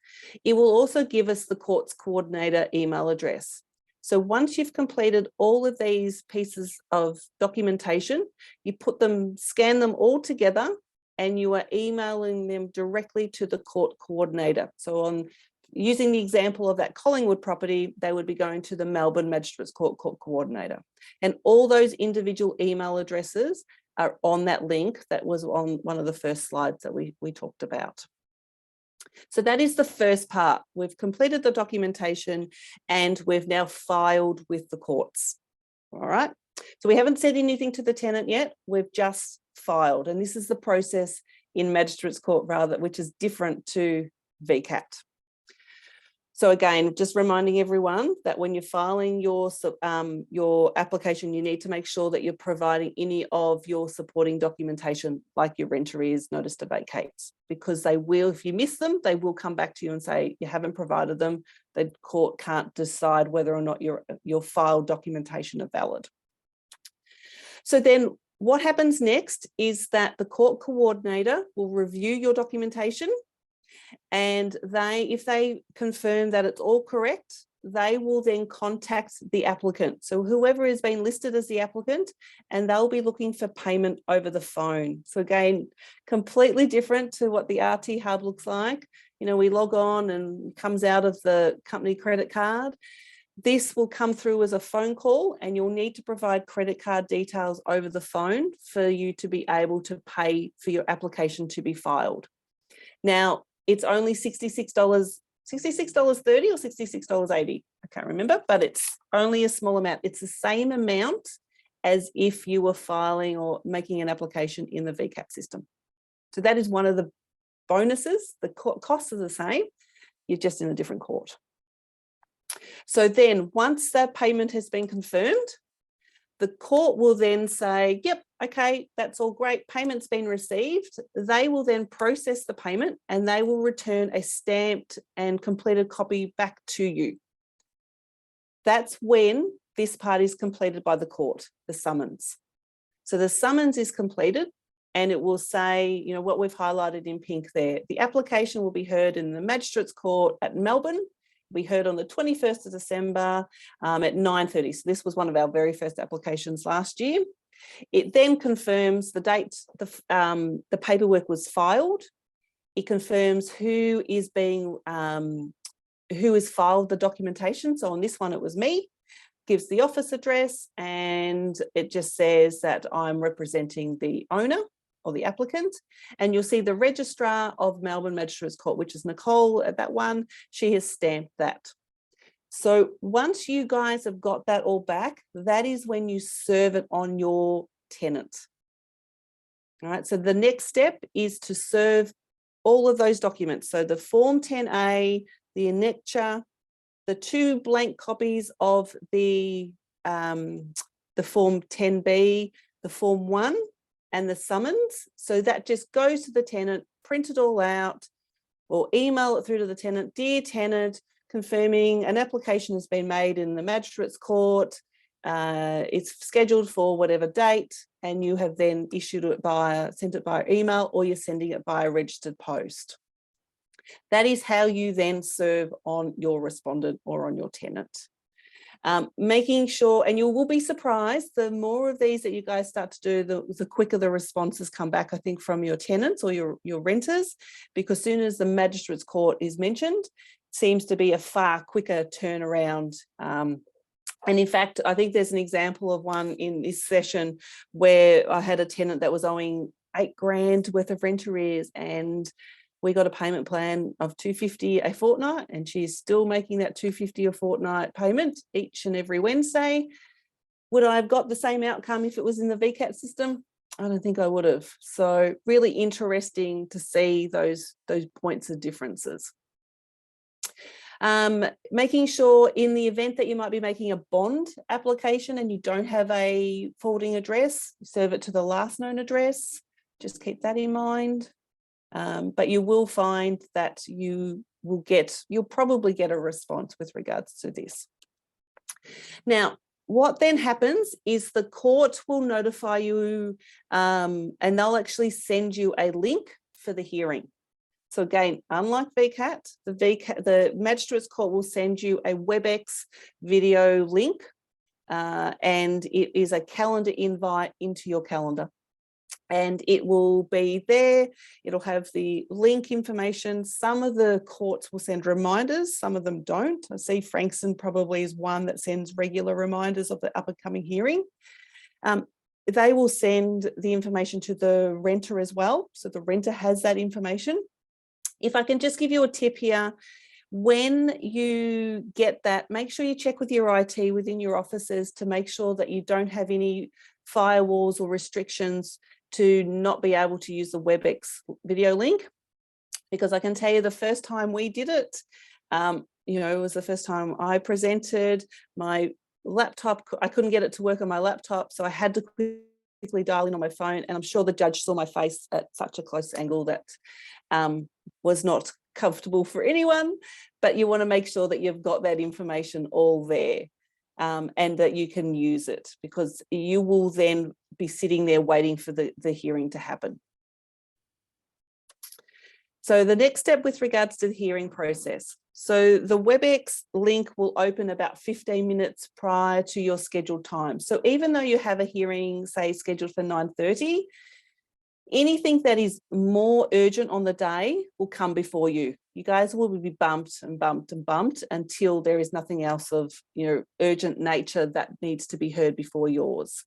it will also give us the court's coordinator email address. So once you've completed all of these pieces of documentation, you scan them all together, and you are emailing them directly to the court coordinator. So using the example of that Collingwood property, they would be going to the Melbourne Magistrates Court coordinator. And all those individual email addresses are on that link that was on one of the first slides that we talked about. So that is the first part. We've completed the documentation and we've now filed with the courts. All right. So we haven't said anything to the tenant yet. We've just filed. And this is the process in Magistrates Court which is different to VCAT. So again, just reminding everyone that when you're filing your application, you need to make sure that you're providing any of your supporting documentation, like your rent arrears, notice to vacate, because they will, if you miss them, they will come back to you and say you haven't provided them. The court can't decide whether or not your filed documentation are valid. So then what happens next is that the court coordinator will review your documentation, and if they confirm that it's all correct, they will then contact the applicant. So whoever is being listed as the applicant, and they'll be looking for payment over the phone. So again, completely different to what the RT Hub looks like. We log on and it comes out of the company credit card. This will come through as a phone call, and you'll need to provide credit card details over the phone for you to be able to pay for your application to be filed. Now, it's only $66 $66.30 or $66.80. I can't remember, but it's only a small amount. It's the same amount as if you were filing or making an application in the VCAT system. So that is one of the bonuses. The costs are the same, you're just in a different court. So then once that payment has been confirmed, the court will then say, yep, okay, that's all great, payment's been received. They will then process the payment and they will return a stamped and completed copy back to you. That's when this part is completed by the court, the summons. So the summons is completed and it will say, you know, what we've highlighted in pink there. The application will be heard in the Magistrates Court at Melbourne. We heard on the 21st of December at 9:30. So this was one of our very first applications last year. It then confirms the date the paperwork was filed. It confirms who is filed the documentation. So on this one, it was me. Gives the office address and it just says that I'm representing the owner or the applicant. And you'll see the registrar of Melbourne Magistrates Court, which is Nicole at that one. She has stamped that. So once you guys have got that all back, that is when you serve it on your tenant. All right, so the next step is to serve all of those documents. So the Form 10A, the annexure, the 2 blank copies of the Form 10B, the Form 1 and the summons. So that just goes to the tenant, print it all out or email it through to the tenant. Dear tenant, confirming an application has been made in the Magistrates Court. It's scheduled for whatever date and you have then issued it sent it by email or you're sending it by a registered post. That is how you then serve on your respondent or on your tenant. Making sure, and you will be surprised, the more of these that you guys start to do, the quicker the responses come back, I think, from your tenants or your renters, because as soon as the Magistrates Court is mentioned, it seems to be a far quicker turnaround. And in fact, I think there's an example of one in this session where I had a tenant that was owing $8,000 worth of rent arrears and we got a payment plan of $250 a fortnight and she's still making that $250 a fortnight payment each and every Wednesday. Would I have got the same outcome if it was in the VCAT system? I don't think I would have. So really interesting to see those points of differences. Making sure in the event that you might be making a bond application and you don't have a forwarding address, serve it to the last known address. Just keep that in mind. But you will find that you'll probably get a response with regards to this. Now, what then happens is the court will notify you and they'll actually send you a link for the hearing. So again, unlike VCAT, the Magistrates Court will send you a WebEx video link and it is a calendar invite into your calendar. And it will be there, it'll have the link information. Some of the courts will send reminders, some of them don't. I see Frankston probably is one that sends regular reminders of the up-and-coming hearing. They will send the information to the renter as well, so the renter has that information. If I can just give you a tip here, when you get that, make sure you check with your IT within your offices to make sure that you don't have any firewalls or restrictions to not be able to use the WebEx video link, because I can tell you the first time we did it, it was the first time I presented. My laptop, I couldn't get it to work on my laptop, so I had to quickly dial in on my phone, and I'm sure the judge saw my face at such a close angle that was not comfortable for anyone, but you want to make sure that you've got that information all there. And that you can use it, because you will then be sitting there waiting for the hearing to happen. So the next step with regards to the hearing process. So the WebEx link will open about 15 minutes prior to your scheduled time. So even though you have a hearing, say, scheduled for 9:30, anything that is more urgent on the day will come before you. you guys will be bumped and bumped and bumped until there is nothing else of, urgent nature that needs to be heard before yours.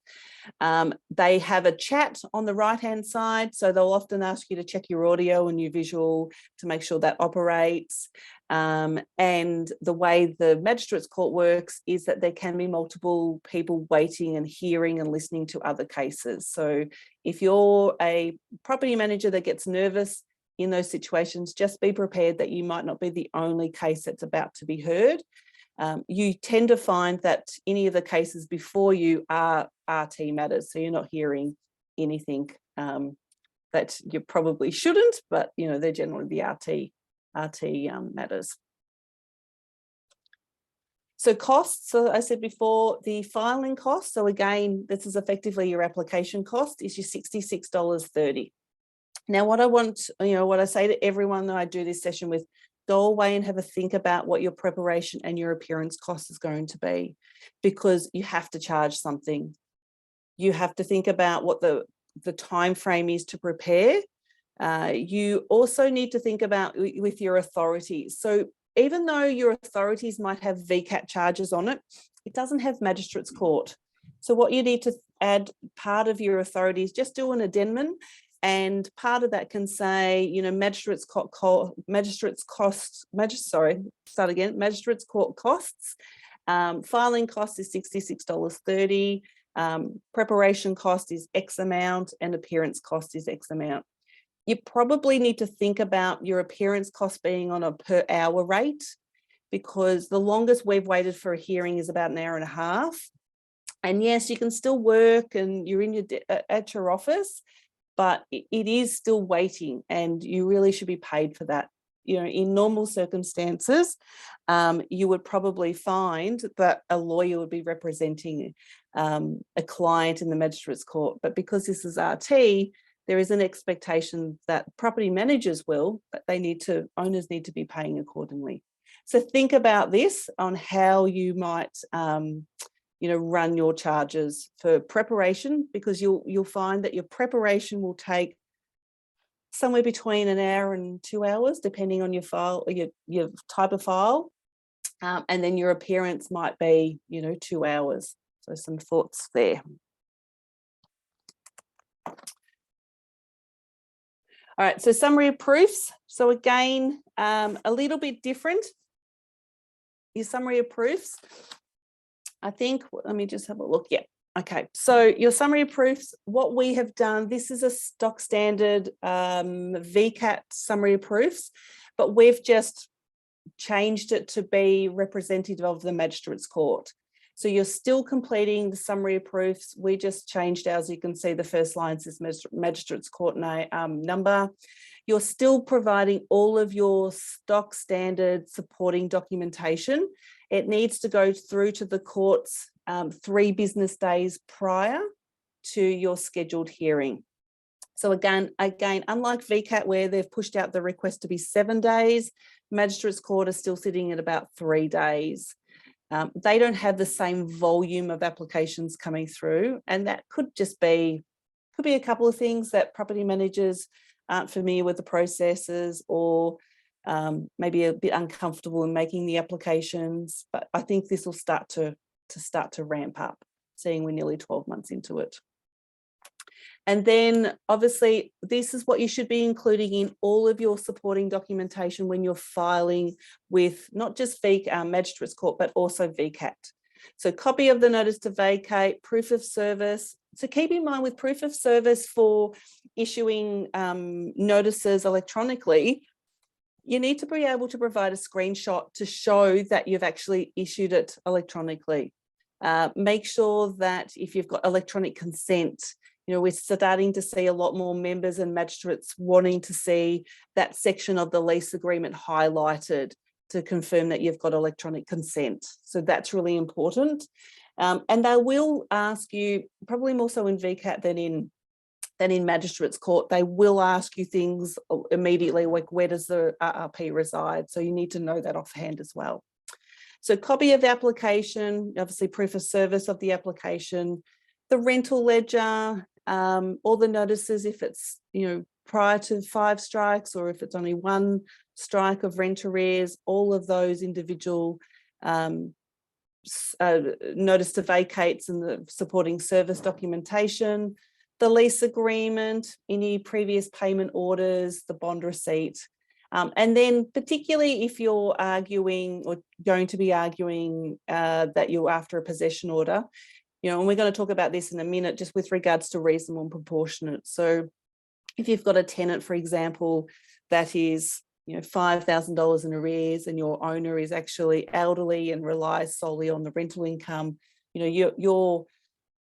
They have a chat on the right-hand side, so they'll often ask you to check your audio and your visual to make sure that operates. And the way the Magistrates Court works is that there can be multiple people waiting and hearing and listening to other cases. So if you're a property manager that gets nervous in those situations, just be prepared that you might not be the only case that's about to be heard. You tend to find that any of the cases before you are RT matters, so you're not hearing anything that you probably shouldn't, but they're generally the RT matters. So costs, so I said before, the filing cost, so again, this is effectively your application cost, is your $66.30. Now, what I want, what I say to everyone that I do this session with, go away and have a think about what your preparation and your appearance cost is going to be, because you have to charge something. You have to think about what the time frame is to prepare. You also need to think about with your authorities. So even though your authorities might have VCAT charges on it, it doesn't have Magistrates Court. So what you need to add, part of your authorities, just do an addendum. And part of that can say, Magistrates Court costs, filing cost is $66.30, preparation cost is X amount, and appearance cost is X amount. You probably need to think about your appearance cost being on a per hour rate, because the longest we've waited for a hearing is about an hour and a half. And yes, you can still work and you're at your office, but it is still waiting, and you really should be paid for that. In normal circumstances, you would probably find that a lawyer would be representing a client in the Magistrates Court, but because this is RT, there is an expectation that property managers will, but owners need to be paying accordingly. So think about this on how you might run your charges for preparation, because you'll find that your preparation will take somewhere between an hour and 2 hours, depending on your file or your type of file. And then your appearance might be, 2 hours. So some thoughts there. All right, so summary of proofs. So again, a little bit different. Your summary of proofs, I think, let me just have a look. Yeah, okay. So your summary of proofs, what we have done, this is a stock standard VCAT summary of proofs, but we've just changed it to be representative of the Magistrates Court. So you're still completing the summary of proofs. We just changed ours. You can see the first line says Magistrates Court number. You're still providing all of your stock standard supporting documentation. It needs to go through to the courts 3 business days prior to your scheduled hearing. So again, unlike VCAT, where they've pushed out the request to be 7 days, Magistrates Court is still sitting at about 3 days. They don't have the same volume of applications coming through, and that could be a couple of things, that property managers aren't familiar with the processes, or maybe a bit uncomfortable in making the applications. But I think this will start to ramp up, seeing we're nearly 12 months into it. And then obviously this is what you should be including in all of your supporting documentation when you're filing with not just Magistrates Court, but also VCAT. So copy of the notice to vacate, proof of service. So keep in mind, with proof of service for issuing notices electronically, you need to be able to provide a screenshot to show that you've actually issued it electronically. Make sure that if you've got electronic consent, we're starting to see a lot more members and magistrates wanting to see that section of the lease agreement highlighted to confirm that you've got electronic consent. So that's really important. And they will ask you, probably more so in VCAT than in Magistrates Court, they will ask you things immediately, like where does the RRP reside? So you need to know that offhand as well. So copy of the application, obviously proof of service of the application, the rental ledger, all the notices if it's prior to 5 strikes, or if it's only 1 strike of rent arrears, all of those individual notice to vacates and the supporting service documentation, the lease agreement, any previous payment orders, the bond receipt. And then particularly if you're arguing or going to be arguing that you're after a possession order, and we're going to talk about this in a minute, just with regards to reasonable and proportionate. So if you've got a tenant, for example, that is, $5,000 in arrears, and your owner is actually elderly and relies solely on the rental income, your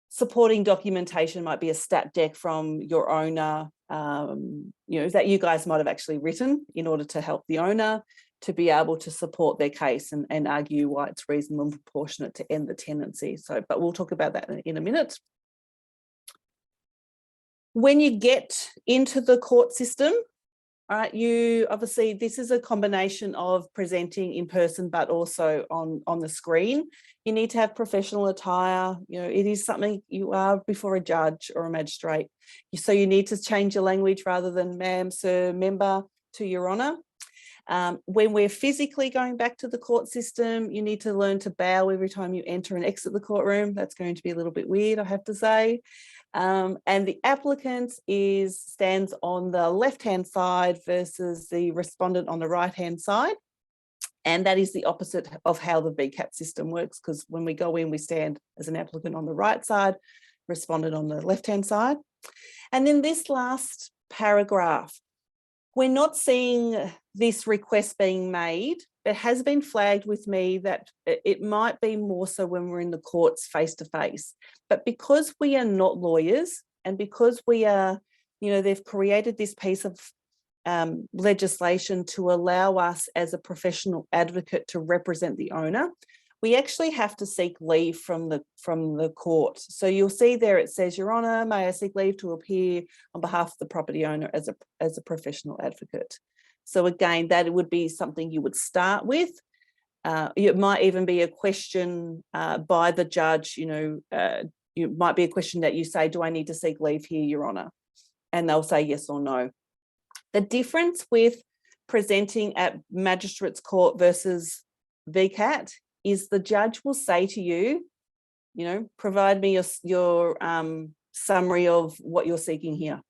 supporting documentation might be a stat dec from your owner, that you guys might have actually written in order to help the owner to be able to support their case and argue why it's reasonable and proportionate to end the tenancy. So, but we'll talk about that in a minute. When you get into the court system, all right, you obviously, this is a combination of presenting in person, but also on the screen. You need to have professional attire. It is something you are before a judge or a magistrate. So you need to change your language rather than ma'am, sir, member to your honour. When we're physically going back to the court system, you need to learn to bow every time you enter and exit the courtroom. That's going to be a little bit weird, I have to say. And the applicant stands on the left-hand side versus the respondent on the right-hand side. And that is the opposite of how the VCAT system works, because when we go in, we stand as an applicant on the right side, respondent on the left-hand side. And then this last paragraph, we're not seeing this request being made. It has been flagged with me that it might be more so when we're in the courts face-to-face. But because we are not lawyers, and because we are, they've created this piece of legislation to allow us as a professional advocate to represent the owner, we actually have to seek leave from the court. So you'll see there it says, Your Honour, may I seek leave to appear on behalf of the property owner as a professional advocate. So again, that would be something you would start with. It might even be a question by the judge, it might be a question that you say, do I need to seek leave here, Your Honour? And they'll say yes or no. The difference with presenting at Magistrates Court versus VCAT is the judge will say to you, provide me your summary of what you're seeking here.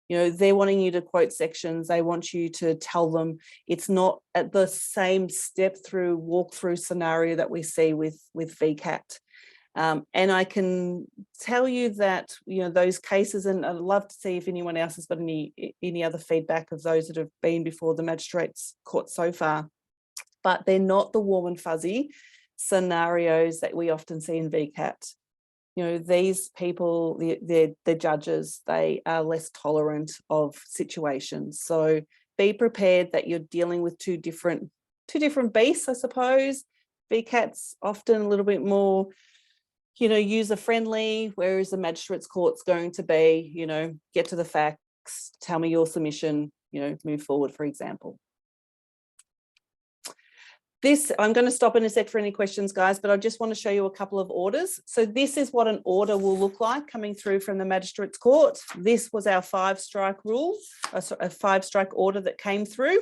They're wanting you to quote sections. They want you to tell them. It's not at the same step through walkthrough scenario that we see with VCAT. And I can tell you that, those cases, and I'd love to see if anyone else has got any other feedback of those that have been before the Magistrates Court so far, but they're not the warm and fuzzy scenarios that we often see in VCAT. These people, the judges, they are less tolerant of situations. So be prepared that you're dealing with two different beasts, I suppose. VCAT's often a little bit more, user-friendly, whereas the Magistrates Court's going to be, get to the facts, tell me your submission, move forward, for example. I'm going to stop in a sec for any questions, guys, but I just want to show you a couple of orders. So this is what an order will look like coming through from the Magistrates Court. This was our 5-strike rule, a 5-strike order that came through.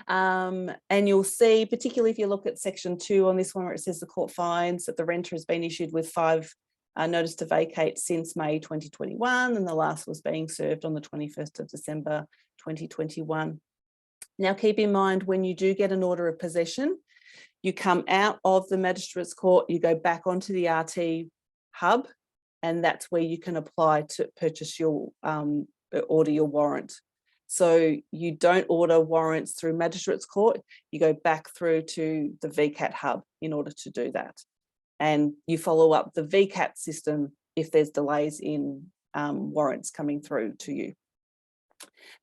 And you'll see, particularly if you look at section 2 on this one, where it says the court finds that the renter has been issued with 5 notice to vacate since May 2021, and the last was being served on the 21st of December 2021. Now, keep in mind, when you do get an order of possession, you come out of the Magistrates Court, you go back onto the RT hub, and that's where you can apply to purchase your order your warrant. So you don't order warrants through Magistrates Court, you go back through to the VCAT hub in order to do that. And you follow up the VCAT system if there's delays in warrants coming through to you.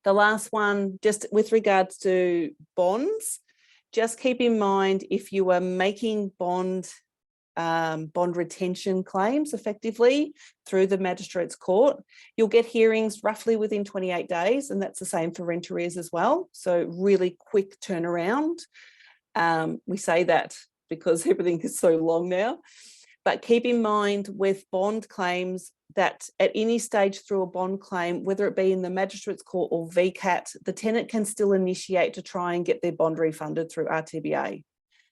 The last one, just with regards to bonds, just keep in mind, if you are making bond retention claims effectively through the Magistrates Court, you'll get hearings roughly within 28 days, and that's the same for rent arrears as well. So really quick turnaround. We say that because everything is so long now. But keep in mind, with bond claims, that at any stage through a bond claim, whether it be in the Magistrates Court or VCAT, the tenant can still initiate to try and get their bond refunded through RTBA.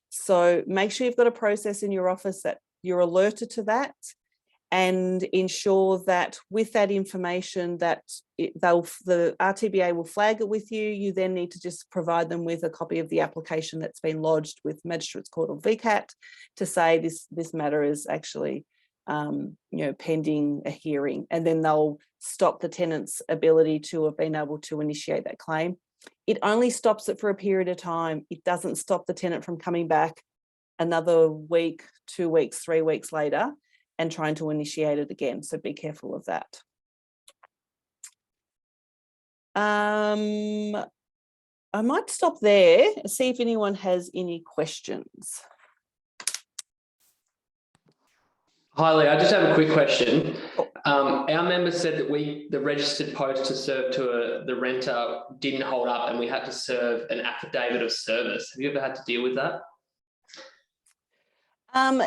So make sure you've got a process in your office that you're alerted to that, and ensure that with that information that the RTBA will flag it with you. You then need to just provide them with a copy of the application that's been lodged with Magistrates Court or VCAT to say this matter is actually pending a hearing, and then they'll stop the tenant's ability to have been able to initiate that claim. It only stops it for a period of time. It doesn't stop the tenant from coming back another week, 2 weeks, 3 weeks later and trying to initiate it again. So be careful of that. I might stop there and see if anyone has any questions. Hi, Leah. I just have a quick question. Our member said that the registered post to serve to the renter didn't hold up and we had to serve an affidavit of service. Have you ever had to deal with that?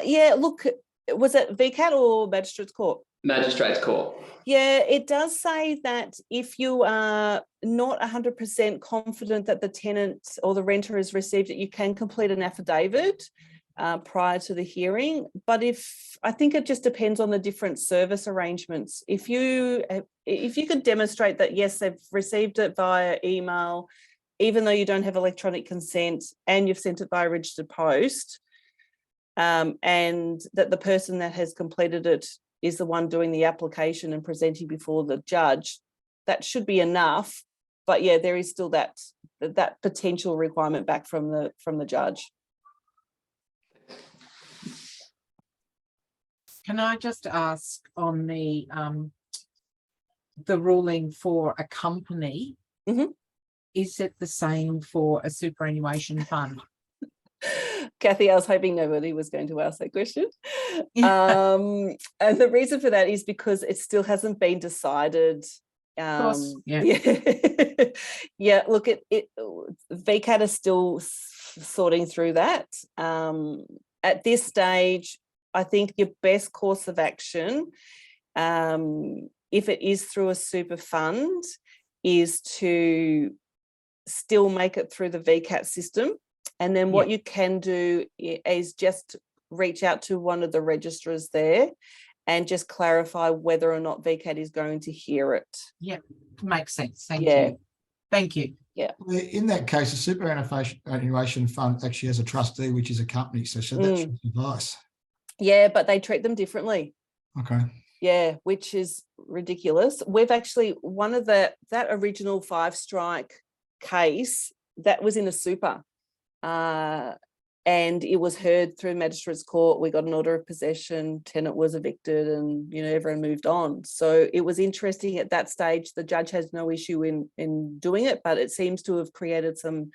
Yeah, look, was it VCAT or Magistrates Court? Magistrates Court. Yeah, it does say that if you are not 100% confident that the tenant or the renter has received it, you can complete an affidavit prior to the hearing. But I think it just depends on the different service arrangements. If you could demonstrate that, yes, they've received it via email, even though you don't have electronic consent and you've sent it via registered post, and that the person that has completed it is the one doing the application and presenting before the judge, that should be enough. But yeah, there is still that potential requirement back from the judge. Can I just ask on the ruling for a company, is it the same for a superannuation fund? Kathy, I was hoping nobody was going to ask that question. And the reason for that is because it still hasn't been decided. Of course, yeah. Yeah, look, VCAT is still sorting through that. At this stage, I think your best course of action, if it is through a super fund, is to still make it through the VCAT system. And then what you can do is just reach out to one of the registrars there and just clarify whether or not VCAT is going to hear it. Yeah, makes sense. Thank you. Thank you. Yeah. In that case, the superannuation fund actually has a trustee, which is a company. So that should be advice. Yeah, but they treat them differently. Okay. Yeah, which is ridiculous. We've actually, one of that original 5-strike case, that was in a super. And it was heard through Magistrates Court. We got an order of possession, tenant was evicted, and everyone moved on. So it was interesting at that stage. The judge has no issue in doing it, but it seems to have created some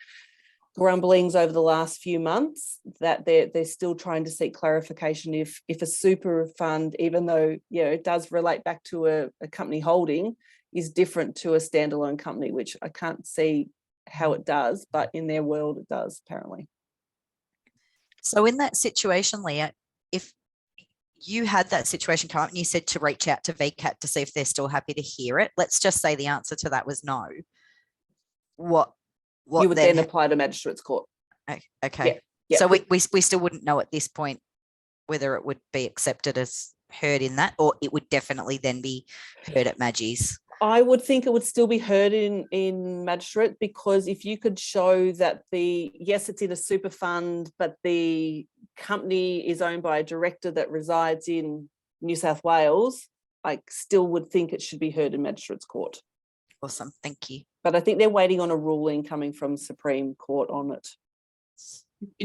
grumblings over the last few months that they're still trying to seek clarification if a super fund, even though it does relate back to a company holding, is different to a standalone company, which I can't see how it does, but in their world it does apparently. So in that situation, Leah, if you had that situation come up and you said to reach out to VCAT to see if they're still happy to hear it, let's just say the answer to that was no. What you would then apply to Magistrates Court. Okay. Yeah. So we still wouldn't know at this point whether it would be accepted as heard in that, or it would definitely then be heard at Maggies. I would think it would still be heard in Magistrate, because if you could show that yes, it's in a super fund, but the company is owned by a director that resides in New South Wales, I still would think it should be heard in Magistrates Court. Awesome, thank you. But I think they're waiting on a ruling coming from Supreme Court on it.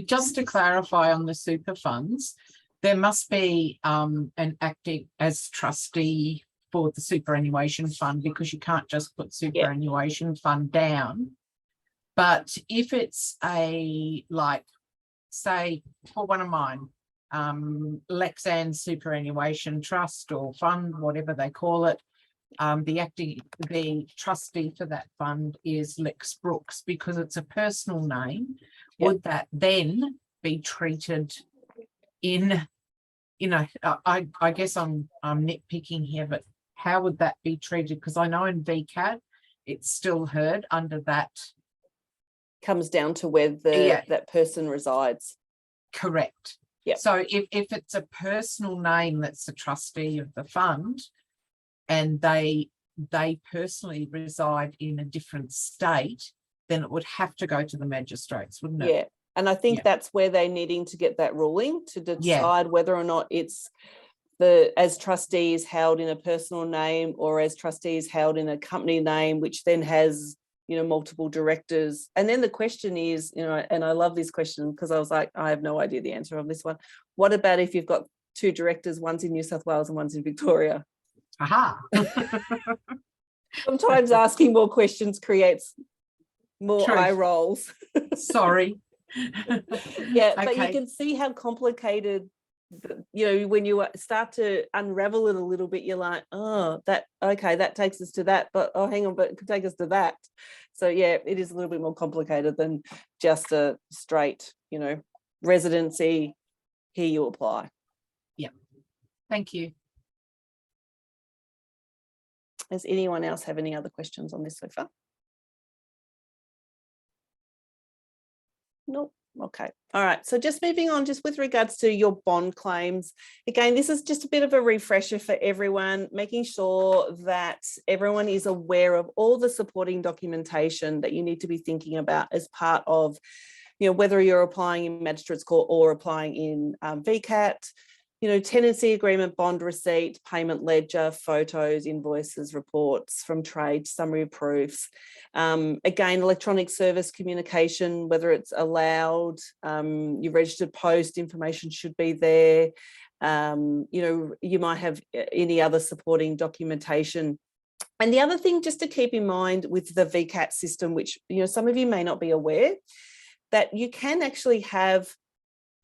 Just to clarify on the super funds, there must be an acting as trustee for the superannuation fund, because you can't just put superannuation fund down. But if it's say for one of mine, Lexan Superannuation Trust or Fund, whatever they call it, the trustee for that fund is Lex Brooks, because it's a personal name. Would that then be treated in you know, I guess I'm nitpicking here, but how would that be treated? Because I know in VCAT, it's still heard under that. Comes down to where that person resides. Correct. Yeah. So if it's a personal name that's the trustee of the fund and they personally reside in a different state, then it would have to go to the magistrates, wouldn't it? Yeah. And I think that's where they're needing to get that ruling to decide whether or not it's as trustees held in a personal name or as trustees held in a company name, which then has, you know, multiple directors. And then the question is, you know, and I love this question because I was like, I have no idea the answer on this one. What about if you've got two directors, one's in New South Wales and one's in Victoria? Aha. Sometimes asking more questions creates more True. eye rolls. Sorry. Yeah, but you can see how complicated, you know, when you start to unravel it a little bit, you're like, oh, that takes us to that, but oh, hang on, but it could take us to that. So yeah, it is a little bit more complicated than just a straight, you know, residency, here you apply. Yeah, thank you. Does anyone else have any other questions on this so far? Nope. Okay. All right. So just moving on, just with regards to your bond claims, again, this is just a bit of a refresher for everyone, making sure that everyone is aware of all the supporting documentation that you need to be thinking about as part of, you know, whether you're applying in Magistrates Court or applying in VCAT. You know, tenancy agreement, bond receipt, payment ledger, photos, invoices, reports from trade, summary of proofs. Again, electronic service communication, whether it's allowed, your registered post information should be there. You know, you might have any other supporting documentation. And the other thing just to keep in mind with the VCAT system, which, you know, some of you may not be aware, that you can actually have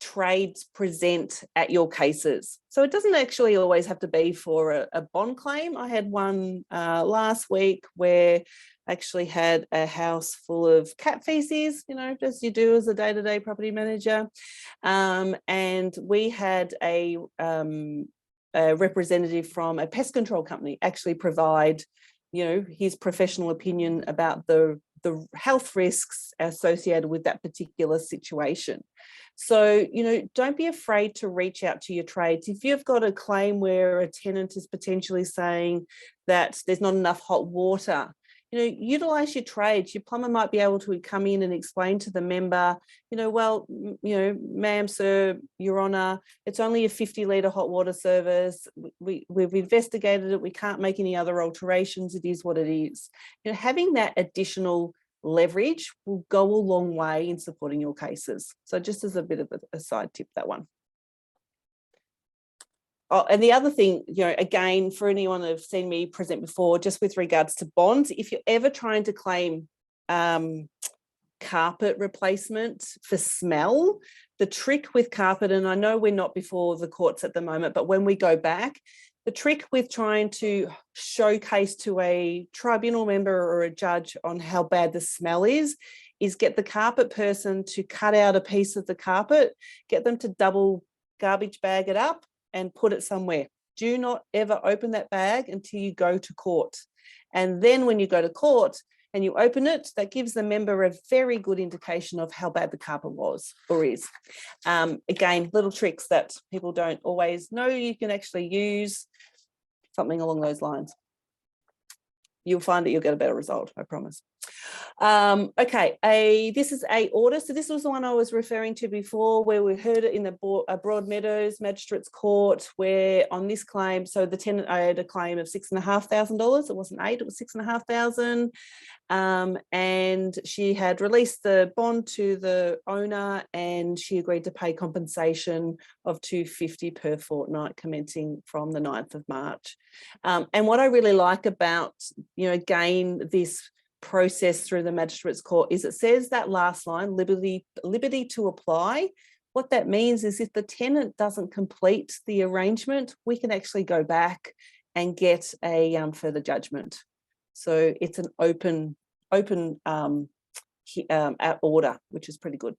trades present at your cases. So it doesn't actually always have to be for a bond claim. I had one last week where I actually had a house full of cat feces, you know, as you do as a day-to-day property manager. And we had a representative from a pest control company actually provide, you know, his professional opinion about the health risks associated with that particular situation. So, you know, don't be afraid to reach out to your trades. If you've got a claim where a tenant is potentially saying that there's not enough hot water, you know, utilize your trades. Your plumber might be able to come in and explain to the member, you know, well, you know, ma'am, sir, your honour, it's only a 50-litre hot water service. We've investigated it. We can't make any other alterations. It is what it is. You know, having that additional leverage will go a long way in supporting your cases. So just as a bit of a side tip, that one. Oh, and the other thing, you know, again, for anyone who've seen me present before, just with regards to bonds, if you're ever trying to claim carpet replacement for smell, the trick with carpet, and I know we're not before the courts at the moment, but when we go back, the trick with trying to showcase to a tribunal member or a judge on how bad the smell is get the carpet person to cut out a piece of the carpet, get them to double garbage bag it up and put it somewhere. Do not ever open that bag until you go to court. And then when you go to court and you open it, that gives the member a very good indication of how bad the carpet was or is. Again, little tricks that people don't always know you can actually use, something along those lines. You'll find that you'll get a better result, I promise. Okay, this is a order. So this was the one I was referring to before, where we heard it in the Broadmeadows Magistrates Court, where on this claim, so the tenant owed a claim of $6,500. It wasn't $8,000, it was $6,500. And she had released the bond to the owner, and she agreed to pay compensation of $250 per fortnight, commencing from the 9th of March. And what I really like about, you know, again, this process through the Magistrates Court is it says that last line, liberty to apply. What that means is if the tenant doesn't complete the arrangement, we can actually go back and get a further judgment. So it's an open order, which is pretty good.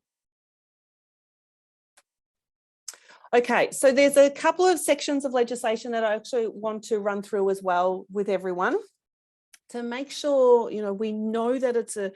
Okay, so there's a couple of sections of legislation that I actually want to run through as well with everyone to make sure, we know that it's a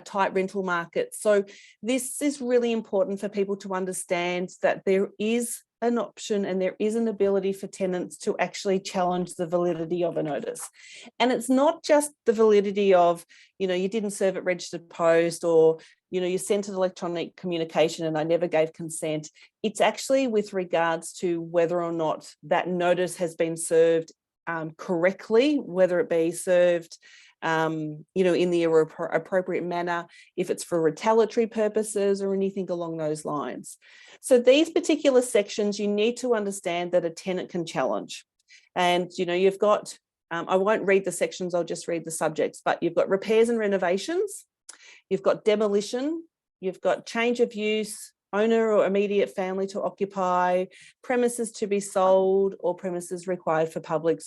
tight rental market. So this is really important for people to understand that there is an option and there is an ability for tenants to actually challenge the validity of a notice. And it's not just the validity of, you didn't serve at registered post, or, you sent an electronic communication and I never gave consent. It's actually with regards to whether or not that notice has been served correctly, whether it be served in the appropriate manner, if it's for retaliatory purposes or anything along those lines. So these particular sections, you need to understand that a tenant can challenge. And, you've got, I won't read the sections, I'll just read the subjects, but you've got repairs and renovations, you've got demolition, you've got change of use, owner or immediate family to occupy, premises to be sold, or premises required for public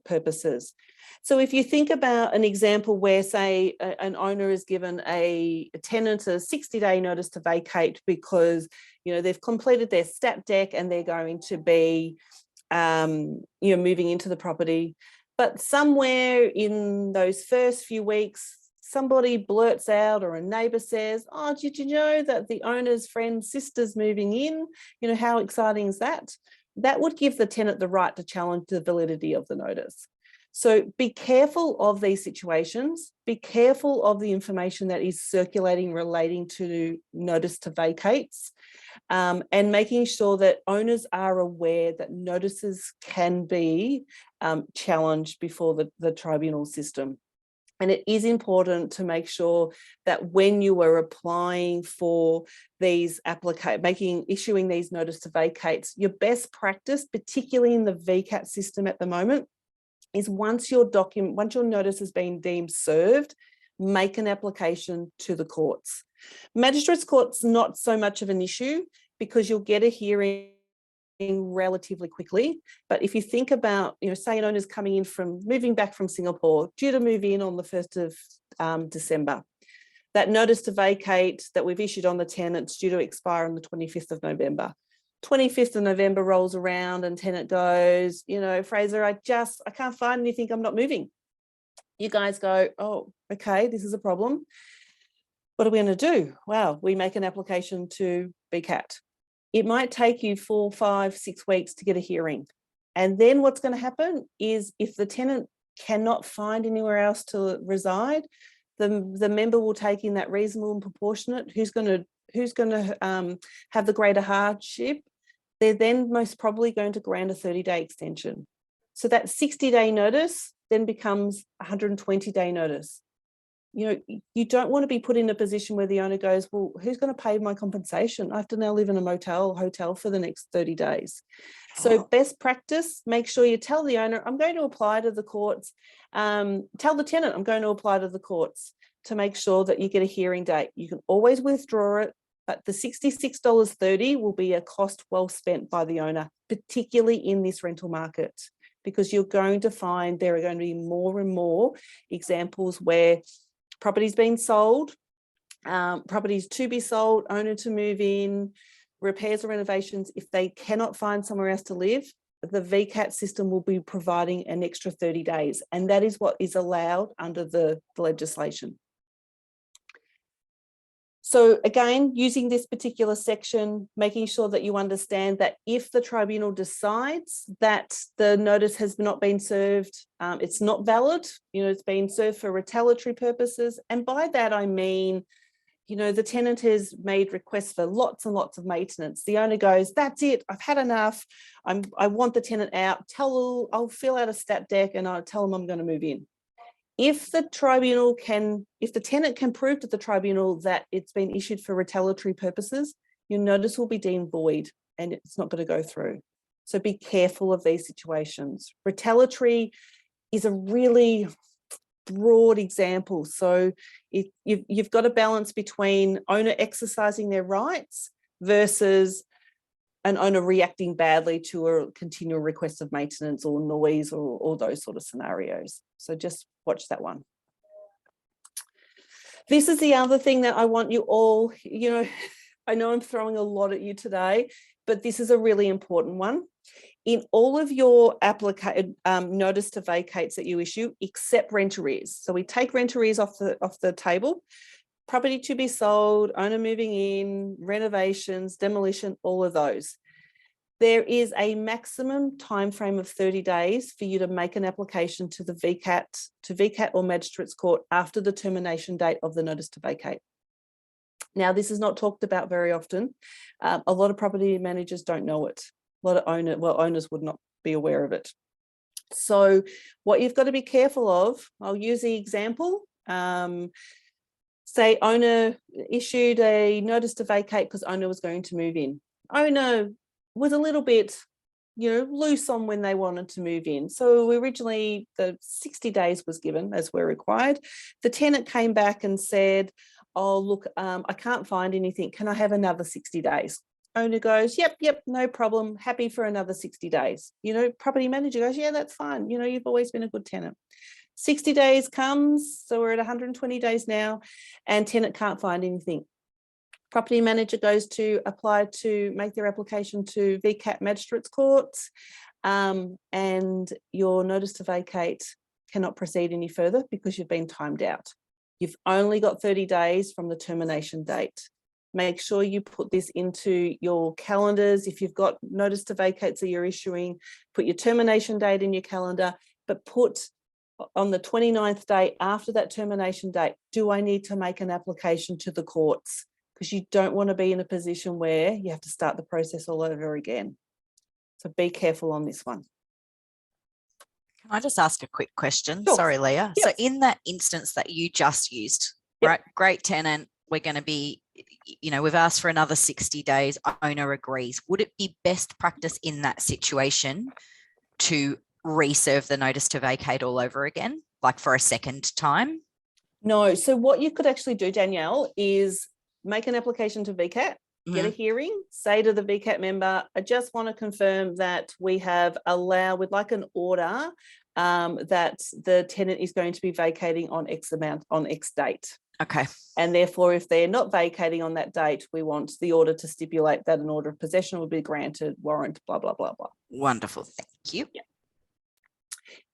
purposes. So if you think about an example where, say, an owner is given a tenant a 60-day notice to vacate because, they've completed their stat deck and they're going to be, moving into the property. But somewhere in those first few weeks, somebody blurts out, or a neighbour says, "Oh, did you know that the owner's friend's sister's moving in? How exciting is that?" That would give the tenant the right to challenge the validity of the notice. So be careful of these situations, be careful of the information that is circulating relating to notice to vacates, and making sure that owners are aware that notices can be challenged before the tribunal system. And it is important to make sure that when you are applying for these issuing these notice to vacates, your best practice, particularly in the VCAT system at the moment, is once your notice has been deemed served, make an application to the courts. Magistrates' courts, not so much of an issue because you'll get a hearing relatively quickly. But if you think about, say an owner's moving back from Singapore, due to move in on the 1st of December, that notice to vacate that we've issued on the tenant's due to expire on the 25th of November. 25th of November rolls around and tenant goes, "Fraser, I can't find anything, I'm not moving." You guys go, "Oh, okay, this is a problem. What are we going to do?" Well, we make an application to VCAT. It might take you 4, 5, 6 weeks to get a hearing. And then what's going to happen is if the tenant cannot find anywhere else to reside, the member will take in that reasonable and proportionate, who's going to have the greater hardship. They're then most probably going to grant a 30-day extension. So that 60-day notice then becomes a 120-day notice. You don't want to be put in a position where the owner goes, "Well, who's going to pay my compensation? I have to now live in a hotel for the next 30 days. So best practice, make sure you tell the owner, "I'm going to apply to the courts." Tell the tenant, "I'm going to apply to the courts," to make sure that you get a hearing date. You can always withdraw it, but the $66.30 will be a cost well spent by the owner, particularly in this rental market, because you're going to find there are going to be more and more examples where properties being sold, properties to be sold, owner to move in, repairs or renovations. If they cannot find somewhere else to live, the VCAT system will be providing an extra 30 days. And that is what is allowed under the legislation. So again, using this particular section, making sure that you understand that if the tribunal decides that the notice has not been served, it's not valid, it's been served for retaliatory purposes. And by that, I mean, the tenant has made requests for lots and lots of maintenance. The owner goes, "That's it, I've had enough. I want the tenant out. I'll fill out a stat deck and I'll tell them I'm going to move in." If the tenant can prove to the tribunal that it's been issued for retaliatory purposes, your notice will be deemed void and it's not going to go through. So be careful of these situations. Retaliatory is a really broad example. So you've got a balance between owner exercising their rights versus an owner reacting badly to a continual request of maintenance or noise or those sort of scenarios. So just watch that one. This is the other thing that I want you all, I know I'm throwing a lot at you today. but this is a really important one. In all of your notice to vacates that you issue, except rent arrears. So we take rent arrears off the table. Property to be sold, owner moving in, renovations, demolition, all of those. There is a maximum time frame of 30 days for you to make an application to the VCAT or Magistrates Court after the termination date of the notice to vacate. Now, this is not talked about very often. A lot of property managers don't know it. A lot of owners would not be aware of it. So what you've got to be careful of, I'll use the example. Say owner issued a notice to vacate because owner was going to move in. Owner was a little bit, loose on when they wanted to move in. So originally the 60 days was given as we're required. The tenant came back and said, oh, look, I can't find anything. Can I have another 60 days? Owner goes, yep, no problem. Happy for another 60 days. Property manager goes, yeah, that's fine. You've always been a good tenant. 60 days comes, so we're at 120 days now, and tenant can't find anything. Property manager goes to apply to make their application to VCAT Magistrates Courts, and your notice to vacate cannot proceed any further because you've been timed out. You've only got 30 days from the termination date. Make sure you put this into your calendars. If you've got notice to vacates that you're issuing, put your termination date in your calendar, but put on the 29th day after that termination date, do I need to make an application to the courts? Because you don't want to be in a position where you have to start the process all over again. So be careful on this one. Can I just ask a quick question? Sure. Sorry, Leah. Yes. So in that instance that you just used, Yep. right, great tenant, we're going to be, we've asked for another 60 days, owner agrees. Would it be best practice in that situation to reserve the notice to vacate all over again, like for a second time? No. So what you could actually do, Danielle, is make an application to VCAT, get a hearing, say to the VCAT member, I just want to confirm that we'd like an order that the tenant is going to be vacating on X amount on X date. Okay. And therefore, if they're not vacating on that date, we want the order to stipulate that an order of possession will be granted, warrant, blah, blah, blah, blah. Wonderful. Thank you.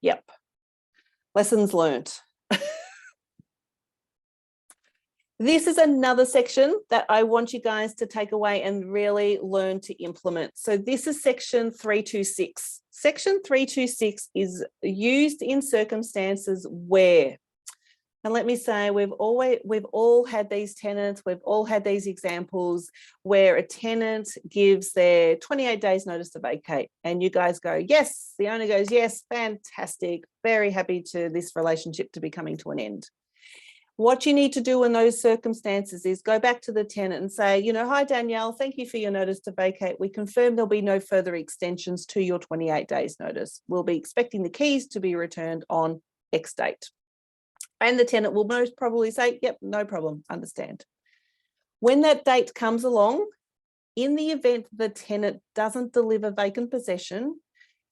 Yep. Lessons learnt. This is another section that I want you guys to take away and really learn to implement. So this is section 326. Section 326 is used in circumstances where, and let me say, we've all had these tenants, we've all had these examples where a tenant gives their 28 days notice to vacate and you guys go, yes, the owner goes, yes, fantastic, very happy to this relationship to be coming to an end. What you need to do in those circumstances is go back to the tenant and say, hi, Danielle, thank you for your notice to vacate. We confirm there'll be no further extensions to your 28 days notice. We'll be expecting the keys to be returned on X date. And the tenant will most probably say, yep, no problem, understand. When that date comes along, in the event the tenant doesn't deliver vacant possession,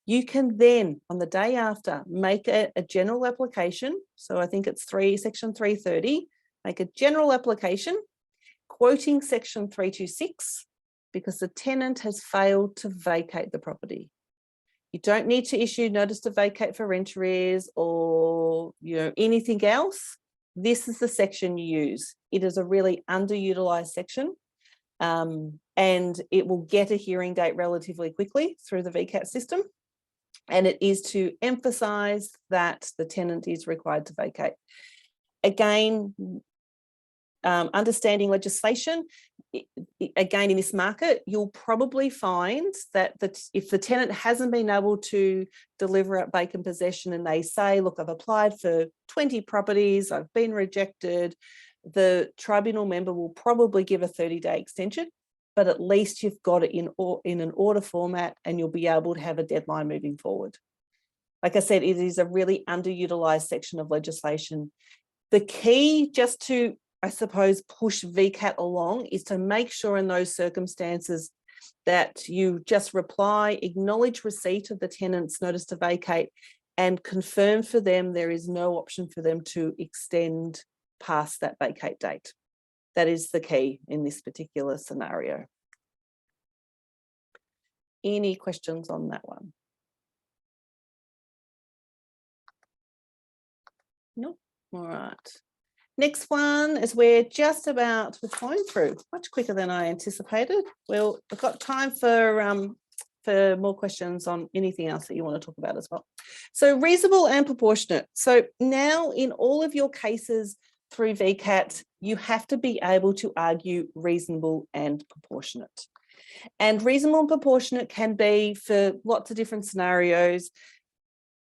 you can then, on the day after, make a general application. So I think it's section 330, make a general application, quoting section 326, because the tenant has failed to vacate the property. You don't need to issue notice to vacate for rent arrears or anything else. This is the section you use. It is a really underutilized section, and it will get a hearing date relatively quickly through the VCAT system. And it is to emphasize that the tenant is required to vacate. Again, understanding legislation, again, in this market, you'll probably find that if the tenant hasn't been able to deliver up vacant possession and they say, look, I've applied for 20 properties, I've been rejected, the tribunal member will probably give a 30-day extension, but at least you've got it in an order format and you'll be able to have a deadline moving forward. Like I said, it is a really underutilized section of legislation. The key just to, I suppose, push VCAT along is to make sure in those circumstances that you just reply, acknowledge receipt of the tenant's notice to vacate and confirm for them there is no option for them to extend past that vacate date. That is the key in this particular scenario. Any questions on that one? No. All right. Next one is we're just about, we're going through much quicker than I anticipated. Well, I've got time for more questions on anything else that you want to talk about as well. So reasonable and proportionate. So now in all of your cases through VCAT, you have to be able to argue reasonable and proportionate. And reasonable and proportionate can be for lots of different scenarios.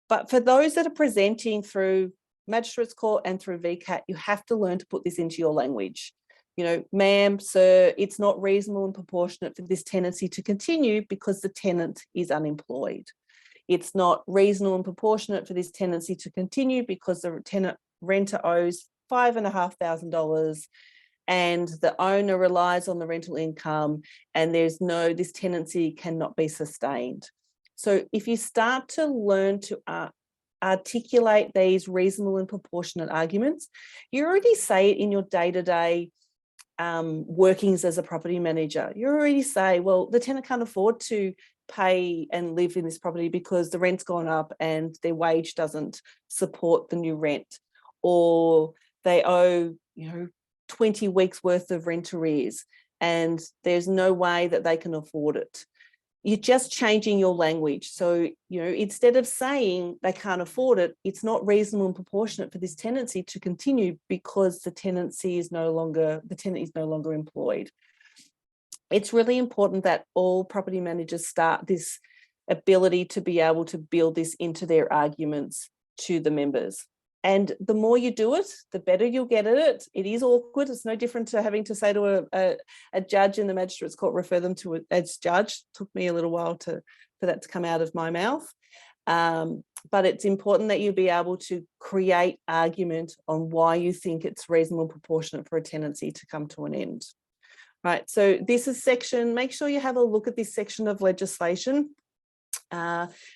But for those that are presenting through Magistrates Court and through VCAT, you have to learn to put this into your language. You know, ma'am, sir, it's not reasonable and proportionate for this tenancy to continue because the tenant is unemployed. It's not reasonable and proportionate for this tenancy to continue because the tenant renter owes $5,500 and the owner relies on the rental income and this tenancy cannot be sustained. So if you start to learn to articulate these reasonable and proportionate arguments, you already say it in your day-to-day workings as a property manager. You already say, well, the tenant can't afford to pay and live in this property because the rent's gone up and their wage doesn't support the new rent, or they owe 20 weeks worth of rent arrears and there's no way that they can afford it. You're just changing your language. So, instead of saying they can't afford it, it's not reasonable and proportionate for this tenancy to continue because the tenant is no longer employed. It's really important that all property managers start this ability to be able to build this into their arguments to the members. And the more you do it, the better you'll get at it. It is awkward. It's no different to having to say to a judge in the Magistrates Court, refer them to as judge. It took me a little while for that to come out of my mouth. But it's important that you be able to create argument on why you think it's reasonable and proportionate for a tenancy to come to an end. Right, so this is make sure you have a look at this section of legislation.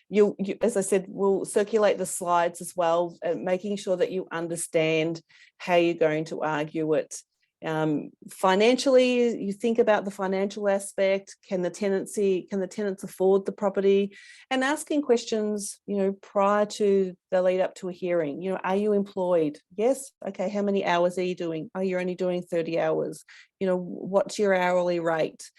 You, as I said, we'll circulate the slides as well, making sure that you understand how you're going to argue it. Financially, you think about the financial aspect. Can the tenants afford the property? And asking questions, prior to the lead up to a hearing. Are you employed? Yes. Okay. How many hours are you doing? Oh, you're only doing 30 hours. What's your hourly rate?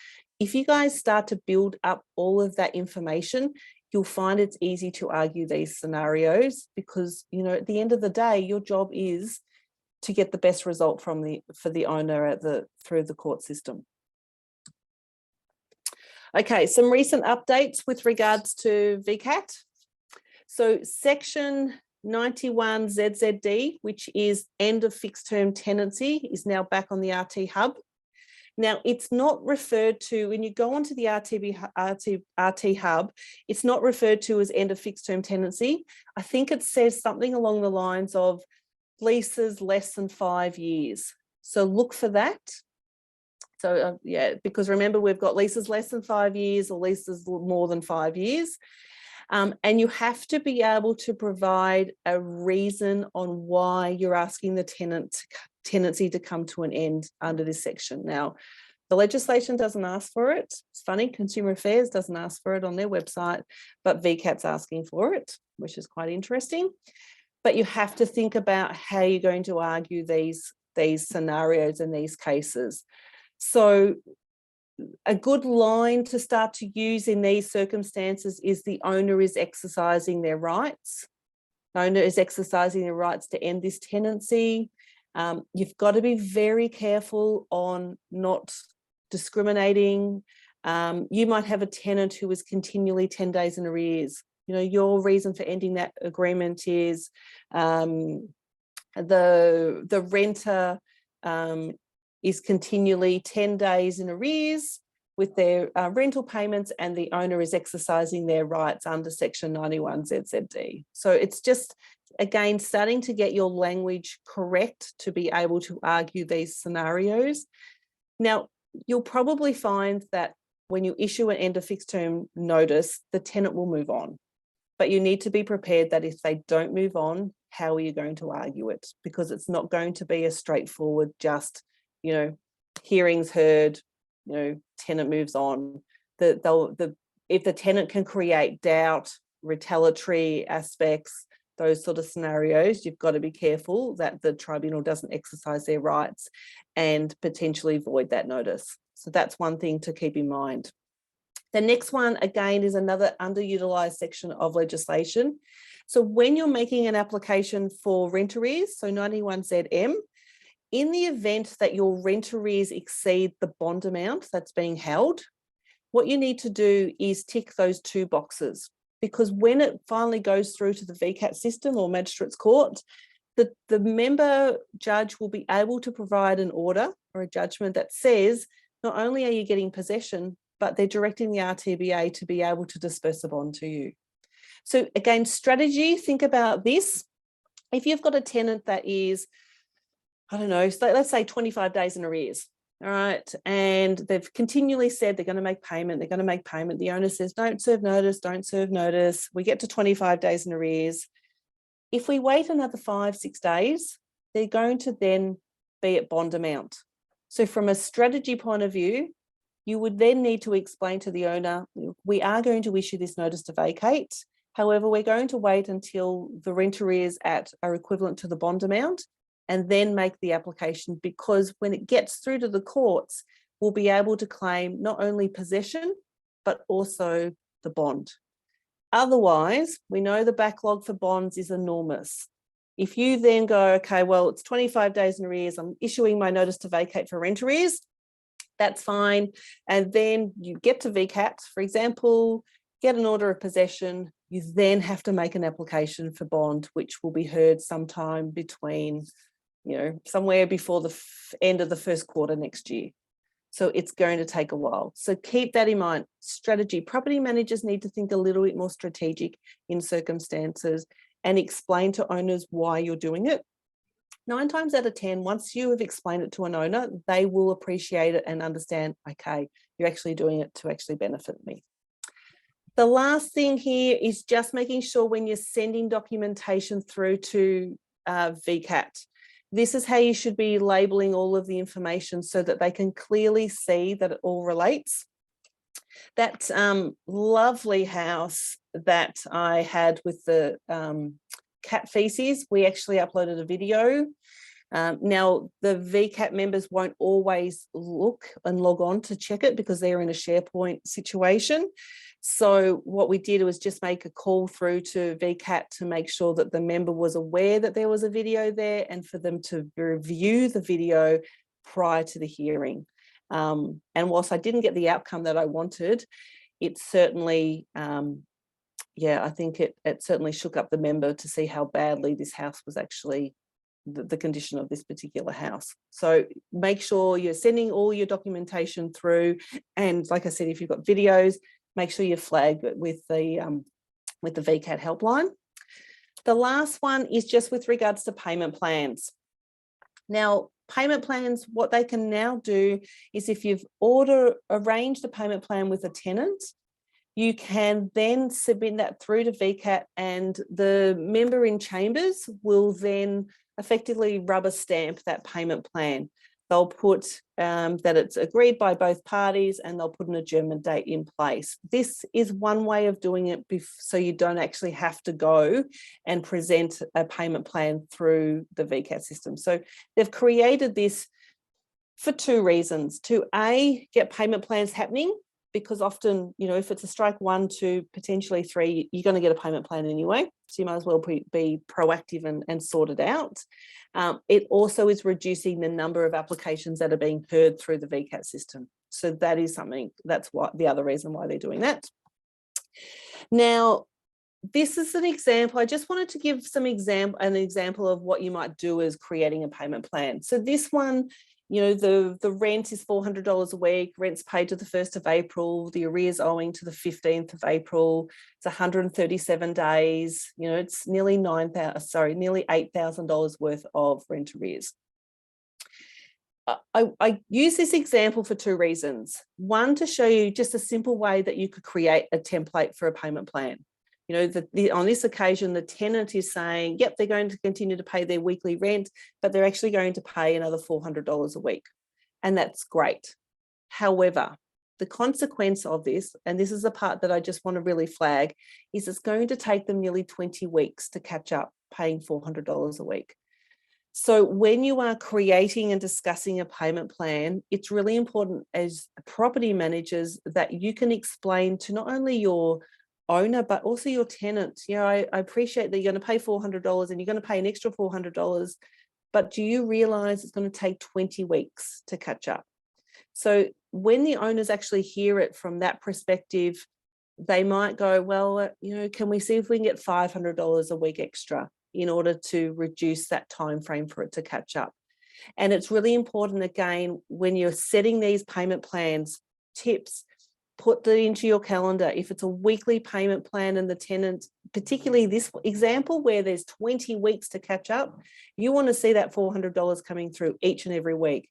If you guys start to build up all of that information, you'll find it's easy to argue these scenarios because, at the end of the day, your job is to get the best result for the owner through the court system. Okay, some recent updates with regards to VCAT. So section 91 ZZD, which is end of fixed term tenancy, is now back on the RT Hub. Now, it's not referred to, when you go onto the RT Hub, it's not referred to as end of fixed term tenancy. I think it says something along the lines of leases less than 5 years. So look for that. So because remember, we've got leases less than 5 years or leases more than 5 years. And you have to be able to provide a reason on why you're asking the tenancy to come to an end under this section. Now, the legislation doesn't ask for it. It's funny, Consumer Affairs doesn't ask for it on their website, but VCAT's asking for it, which is quite interesting. But you have to think about how you're going to argue these scenarios and these cases. So a good line to start to use in these circumstances is the owner is exercising their rights. The owner is exercising their rights to end this tenancy. You've got to be very careful on not discriminating. You might have a tenant who is continually 10 days in arrears. Your reason for ending that agreement is the renter is continually 10 days in arrears with their rental payments, and the owner is exercising their rights under section 91 ZZD. So it's just, again, starting to get your language correct to be able to argue these scenarios. Now, you'll probably find that when you issue an end of fixed term notice, the tenant will move on. But you need to be prepared that if they don't move on, how are you going to argue it? Because it's not going to be a straightforward, just, hearings heard, tenant moves on. It if the tenant can create doubt, retaliatory aspects, those sort of scenarios, you've got to be careful that the tribunal doesn't exercise their rights and potentially void that notice. So that's one thing to keep in mind. The next one, again, is another underutilised section of legislation. So when you're making an application for rent arrears, so 91ZM, in the event that your rent arrears exceed the bond amount that's being held, what you need to do is tick those 2 boxes, because when it finally goes through to the VCAT system or magistrates court, the member judge will be able to provide an order or a judgment that says, not only are you getting possession, but they're directing the RTBA to be able to disperse a bond to you. So again, strategy, think about this. If you've got a tenant that is, I don't know, so let's say 25 days in arrears, all right, and they've continually said they're going to make payment, they're going to make payment. The owner says, don't serve notice, don't serve notice. We get to 25 days in arrears. If we wait another 5-6 days, they're going to then be at bond amount. So from a strategy point of view, you would then need to explain to the owner, we are going to issue this notice to vacate. However, we're going to wait until the rent arrears are equivalent to the bond amount and then make the application, because when it gets through to the courts, we'll be able to claim not only possession, but also the bond. Otherwise, we know the backlog for bonds is enormous. If you then go, okay, well, it's 25 days in arrears, I'm issuing my notice to vacate for rent arrears, that's fine. And then you get to VCAT, for example, get an order of possession, you then have to make an application for bond, which will be heard sometime between, somewhere before the end of the first quarter next year. So it's going to take a while. So keep that in mind. Strategy. Property managers need to think a little bit more strategic in circumstances and explain to owners why you're doing it. 9 times out of 10, once you have explained it to an owner, they will appreciate it and understand, okay, you're actually doing it to actually benefit me. The last thing here is just making sure when you're sending documentation through to VCAT, this is how you should be labeling all of the information so that they can clearly see that it all relates. That lovely house that I had with the cat feces, we actually uploaded a video. Now, the VCAT members won't always look and log on to check it because they're in a SharePoint situation. So what we did was just make a call through to VCAT to make sure that the member was aware that there was a video there and for them to review the video prior to the hearing. And whilst I didn't get the outcome that I wanted, it certainly, I think it certainly shook up the member to see how badly this house was actually, the condition of this particular house. So make sure you're sending all your documentation through. And like I said, if you've got videos, make sure you flag it with the VCAT helpline. The last one is just with regards to payment plans. Now, payment plans, what they can now do is if you've arranged a payment plan with a tenant, you can then submit that through to VCAT and the member in chambers will then effectively rubber stamp that payment plan. They'll put that it's agreed by both parties and they'll put an adjournment date in place. This is one way of doing it so you don't actually have to go and present a payment plan through the VCAT system. So they've created this for 2 reasons. To A, get payment plans happening, because often, if it's a strike 1, 2, potentially 3, you're going to get a payment plan anyway. So you might as well be proactive and sort it out. It also is reducing the number of applications that are being heard through the VCAT system. So that is something, that's what the other reason why they're doing that. Now, this is an example. I just wanted to give an example of what you might do as creating a payment plan. So this one, the rent is $400 a week, rent's paid to the 1st of April, the arrears owing to the 15th of April, it's 137 days, it's nearly $8,000 worth of rent arrears. I use this example for 2 reasons. One, to show you just a simple way that you could create a template for a payment plan. On this occasion, the tenant is saying, yep, they're going to continue to pay their weekly rent, but they're actually going to pay another $400 a week. And that's great. However, the consequence of this, and this is the part that I just want to really flag, is it's going to take them nearly 20 weeks to catch up paying $400 a week. So when you are creating and discussing a payment plan, it's really important as property managers that you can explain to not only your owner, but also your tenant. You know, I appreciate that you're going to pay $400 and you're going to pay an extra $400, but do you realize it's going to take 20 weeks to catch up? So when the owners actually hear it from that perspective, they might go, well, you know, can we see if we can get $500 a week extra in order to reduce that time frame for it to catch up? And it's really important, again, when you're setting these payment plans, tips, put that into your calendar. If it's a weekly payment plan and the tenant, particularly this example where there's 20 weeks to catch up, you want to see that $400 coming through each and every week.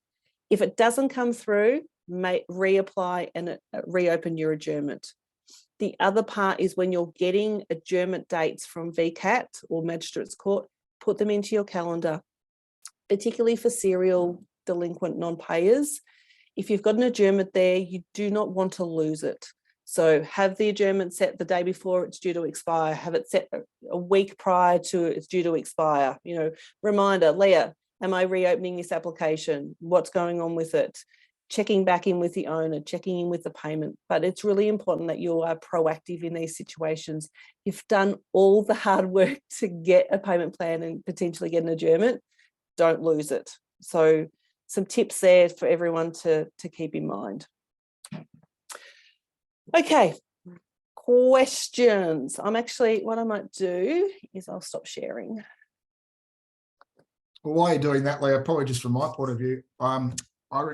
If it doesn't come through, reapply and reopen your adjournment. The other part is when you're getting adjournment dates from VCAT or Magistrates Court, put them into your calendar, particularly for serial delinquent non-payers. If you've got an adjournment there, you do not want to lose it. So have the adjournment set the day before it's due to expire, have it set a week prior to it's due to expire. You know, reminder, Leah, am I reopening this application? What's going on with it? Checking back in with the owner, checking in with the payment. But it's really important that you are proactive in these situations. You've done all the hard work to get a payment plan and potentially get an adjournment. Don't lose it. So some tips there for everyone to keep in mind. Okay, questions. What I might do is I'll stop sharing. Well, while you're doing that, Leah, probably just from my point of view,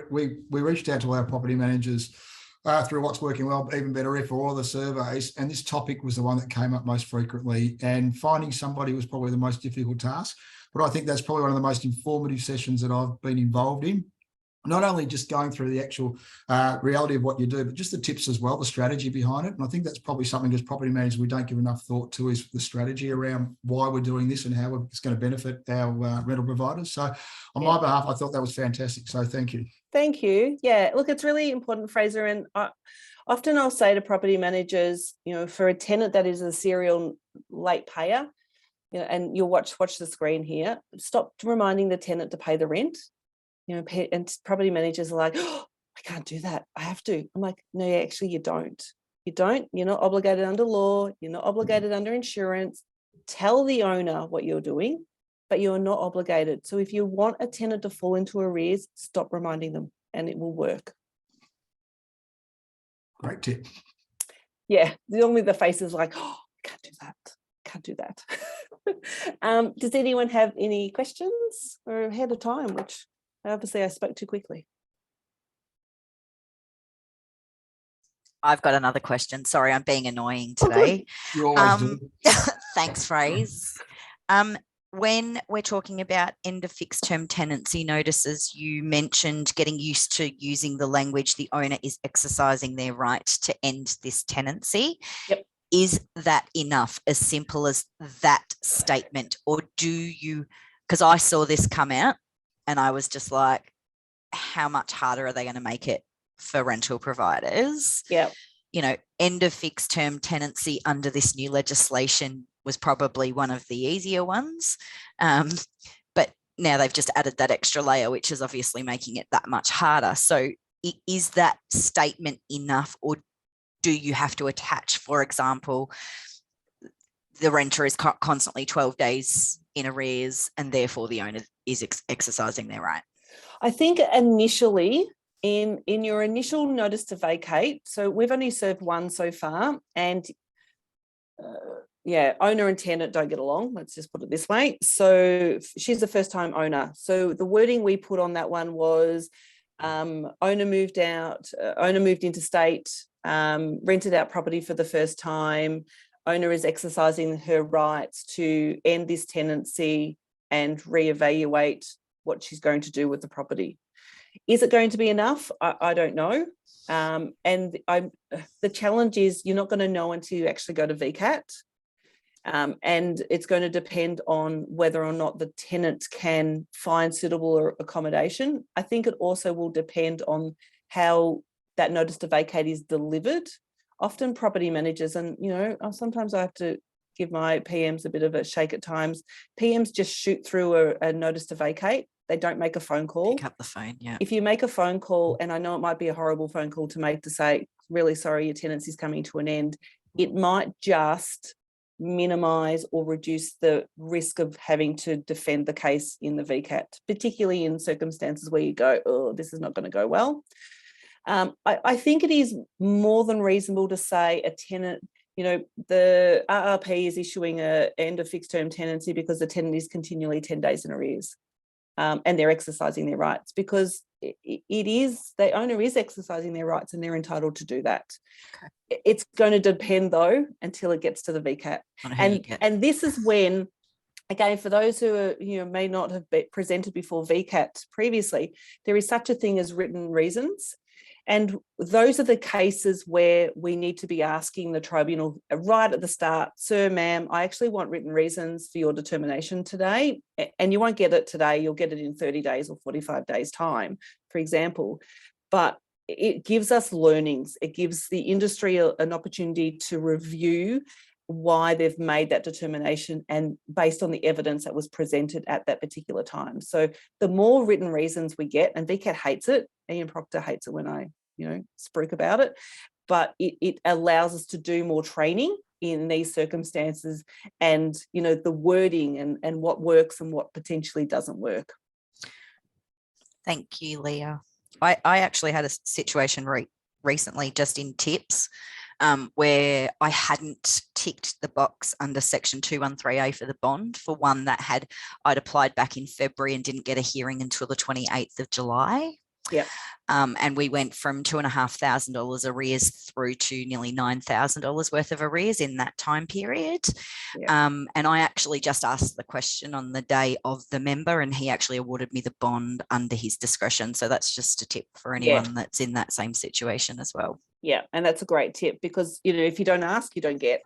we reached out to our property managers through What's Working Well, Even Better If, or all the surveys, and this topic was the one that came up most frequently, and finding somebody was probably the most difficult task. But I think that's probably one of the most informative sessions that I've been involved in. Not only just going through the actual reality of what you do, but just the tips as well, the strategy behind it. And I think that's probably something as property managers we don't give enough thought to, is the strategy around why we're doing this and how it's going to benefit our rental providers. So on my behalf, I thought that was fantastic. So thank you. Thank you. Yeah, look, it's really important, Fraser. And often I'll say to property managers, you know, for a tenant that is a serial late payer, you know, and you'll watch the screen here, stop reminding the tenant to pay the rent. You know, and property managers are like, oh, I can't do that. I have to. I'm like, no, actually, you don't. You don't. You're not obligated under law. You're not obligated under insurance. Tell the owner what you're doing, but you're not obligated. So if you want a tenant to fall into arrears, stop reminding them and it will work. Great tip. Yeah, normally the face is like, oh, I can't do that. Can't do that. Does anyone have any questions? We're ahead of time, which obviously I spoke too quickly. I've got another question. Sorry, I'm being annoying today. You always do. Thanks, Phrase. When we're talking about end of fixed term tenancy notices, you mentioned getting used to using the language, the owner is exercising their right to end this tenancy. Yep. Is that enough, as simple as that statement? Or do you, because I saw this come out and I was just like, how much harder are they going to make it for rental providers? Yeah. You know, end of fixed term tenancy under this new legislation was probably one of the easier ones. But now they've just added that extra layer, which is obviously making it that much harder. So is that statement enough, or do you have to attach, for example, the renter is constantly 12 days in arrears and therefore the owner is exercising their right? I think initially in your initial notice to vacate, so we've only served one so far, and owner and tenant don't get along, let's just put it this way. So she's a first time owner. So the wording we put on that one was owner moved out, owner moved interstate, rented out property for the first time, owner is exercising her rights to end this tenancy and reevaluate what she's going to do with the property. Is it going to be enough? I don't know. And the challenge is you're not going to know until you actually go to VCAT. And it's going to depend on whether or not the tenant can find suitable accommodation. I think it also will depend on how that notice to vacate is delivered. Often property managers, and sometimes I have to give my PMs a bit of a shake at times. PMs just shoot through a notice to vacate. They don't make a phone call. Pick up the phone, yeah. If you make a phone call, and I know it might be a horrible phone call to make, to say, really sorry, your tenancy is coming to an end, it might just minimise or reduce the risk of having to defend the case in the VCAT, particularly in circumstances where you go, oh, this is not going to go well. I think it is more than reasonable to say a tenant, the RRP is issuing an end of fixed term tenancy because the tenant is continually 10 days in arrears, and they're exercising their rights, because the owner is exercising their rights and they're entitled to do that. Okay. It's going to depend, though, until it gets to the VCAT. And this is when, again, for those who may not have been presented before VCAT previously, there is such a thing as written reasons. And those are the cases where we need to be asking the tribunal right at the start, sir, ma'am, I actually want written reasons for your determination today. And you won't get it today, you'll get it in 30 days or 45 days time, for example. But it gives us learnings. It gives the industry an opportunity to review why they've made that determination and based on the evidence that was presented at that particular time. So the more written reasons we get, and VCAT hates it, Ian Proctor hates it when I, spruik about it, but it allows us to do more training in these circumstances and, the wording and what works and what potentially doesn't work. Thank you, Leah. I actually had a situation recently just in tips where I hadn't ticked the box under section 213A for the bond for one that I'd applied back in February and didn't get a hearing until the 28th of July. Yeah. And we went from $2,500 arrears through to nearly $9,000 worth of arrears in that time period. Yeah. And I actually just asked the question on the day of the member, and he actually awarded me the bond under his discretion. So that's just a tip for anyone that's in that same situation as well. Yeah, and that's a great tip, because if you don't ask, you don't get.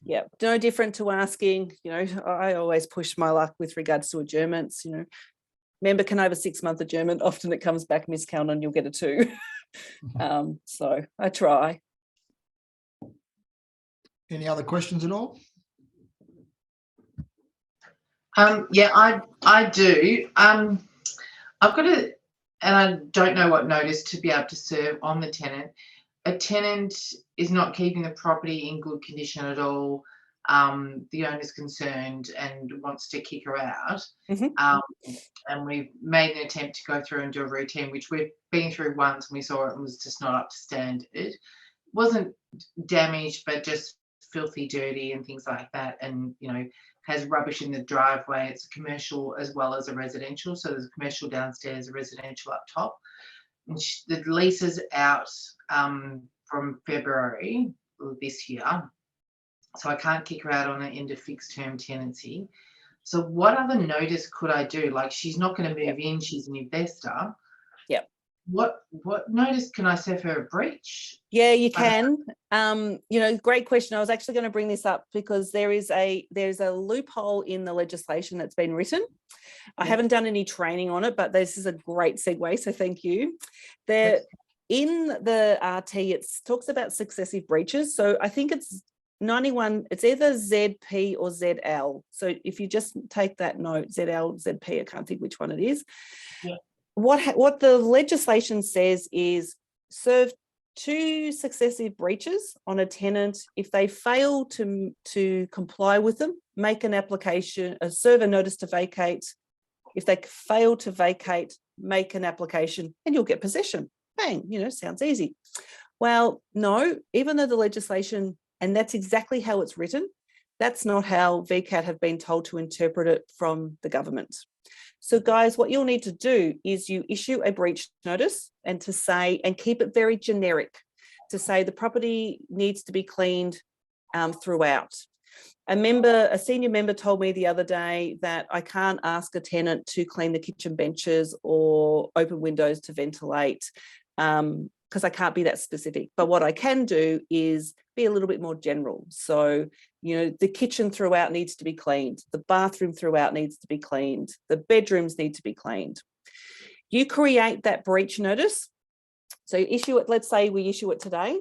Yeah, no different to asking. I always push my luck with regards to adjournments. Member can have a 6-month adjournment. Often it comes back, Miss Calnan, you'll get a 2. So I try. Any other questions at all? Yeah, I do. I've got and I don't know what notice to be able to serve on the tenant. A tenant is not keeping the property in good condition at all. The owner's concerned and wants to kick her out. Mm-hmm. And we've made an attempt to go through and do a routine, which we've been through once, and we saw it was just not up to standard. It wasn't damaged, but just filthy dirty and things like that. And, has rubbish in the driveway. It's a commercial as well as a residential. So there's a commercial downstairs, a residential up top. And the lease is out from February this year. So I can't kick her out on an end of fixed term tenancy. So what other notice could I do? Like, she's not going to move in, she's an investor. Yep. What notice can I serve her a breach? Yeah, you can. Great question. I was actually going to bring this up because there's a loophole in the legislation that's been written. I haven't done any training on it, but this is a great segue, so thank you. In the RT, it talks about successive breaches. So I think it's 91, it's either ZP or ZL. So if you just take that note, ZL, ZP, I can't think which one it is. Yeah. What the legislation says is serve 2 successive breaches on a tenant. If they fail to comply with them, make an application, serve a notice to vacate. If they fail to vacate, make an application and you'll get possession. Bang, sounds easy. Well, no, even though the legislation, and that's exactly how it's written, that's not how VCAT have been told to interpret it from the government. So guys, what you'll need to do is you issue a breach notice and keep it very generic, to say the property needs to be cleaned throughout. A senior member told me the other day that I can't ask a tenant to clean the kitchen benches or open windows to ventilate, because I can't be that specific. But what I can do is be a little bit more general. So, the kitchen throughout needs to be cleaned. The bathroom throughout needs to be cleaned. The bedrooms need to be cleaned. You create that breach notice. So you issue it, let's say we issue it today,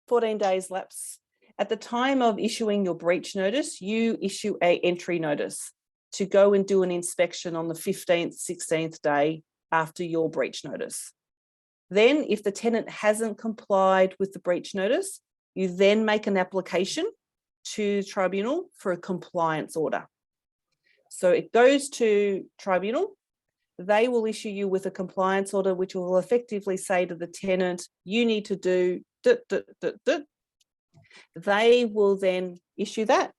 14 days lapse. At the time of issuing your breach notice, you issue an entry notice to go and do an inspection on the 15th, 16th day after your breach notice. Then if the tenant hasn't complied with the breach notice, you then make an application to tribunal for a compliance order. So it goes to tribunal. They will issue you with a compliance order, which will effectively say to the tenant, you need to do. They will then issue that.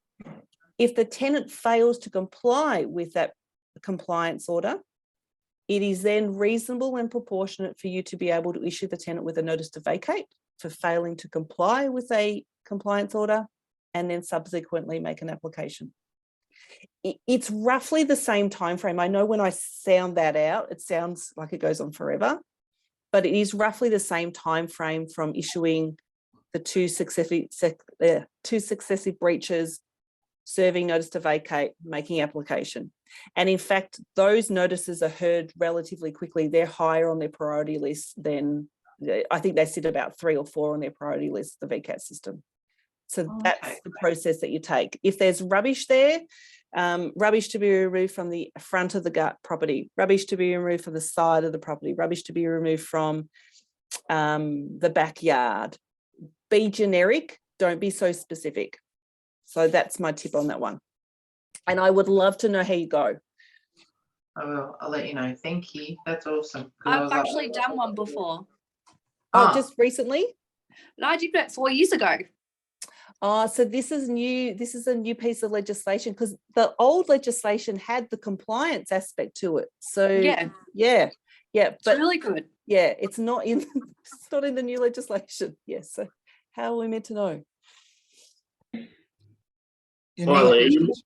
If the tenant fails to comply with that compliance order, it is then reasonable and proportionate for you to be able to issue the tenant with a notice to vacate for failing to comply with a compliance order, and then subsequently make an application. It's roughly the same time frame. I know when I sound that out, it sounds like it goes on forever, but it is roughly the same time frame from issuing the two successive breaches, serving notice to vacate, making application. And in fact, those notices are heard relatively quickly. They're higher on their priority list than, I think they sit about 3 or 4 on their priority list, the VCAT system. So that's the process that you take. If there's rubbish there, rubbish to be removed from the front of the property, rubbish to be removed from the side of the property, rubbish to be removed from the backyard. Be generic, don't be so specific. So that's my tip on that one. And I would love to know how you go. I will. I'll let you know. Thank you. That's awesome. I've actually done one before. Oh, just recently? No, I did that 4 years ago. So this is new. This is a new piece of legislation because the old legislation had the compliance aspect to it. So yeah, It's really good. Yeah, it's not in the new legislation. Yes. So how are we meant to know? Any other questions?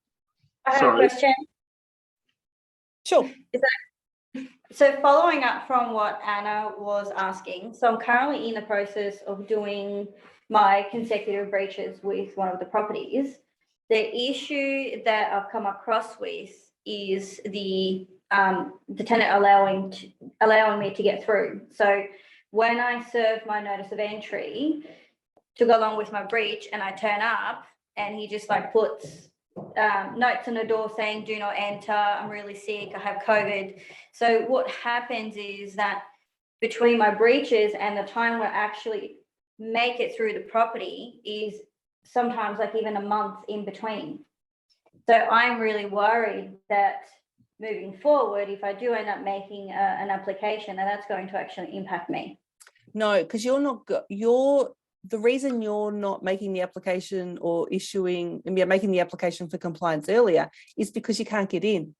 I have a question. Sure. So following up from what Anna was asking, so I'm currently in the process of doing my consecutive breaches with one of the properties. The issue that I've come across with is the tenant allowing me to get through. So when I serve my notice of entry to go along with my breach and I turn up and he just like puts notes on the door saying, do not enter, I'm really sick, I have COVID. So what happens is that between my breaches and the time where I actually make it through the property is sometimes like even a month in between. So I'm really worried that moving forward, if I do end up making an application, and that's going to actually impact me. No, because the reason you're not making the application or making the application for compliance earlier is because you can't get in.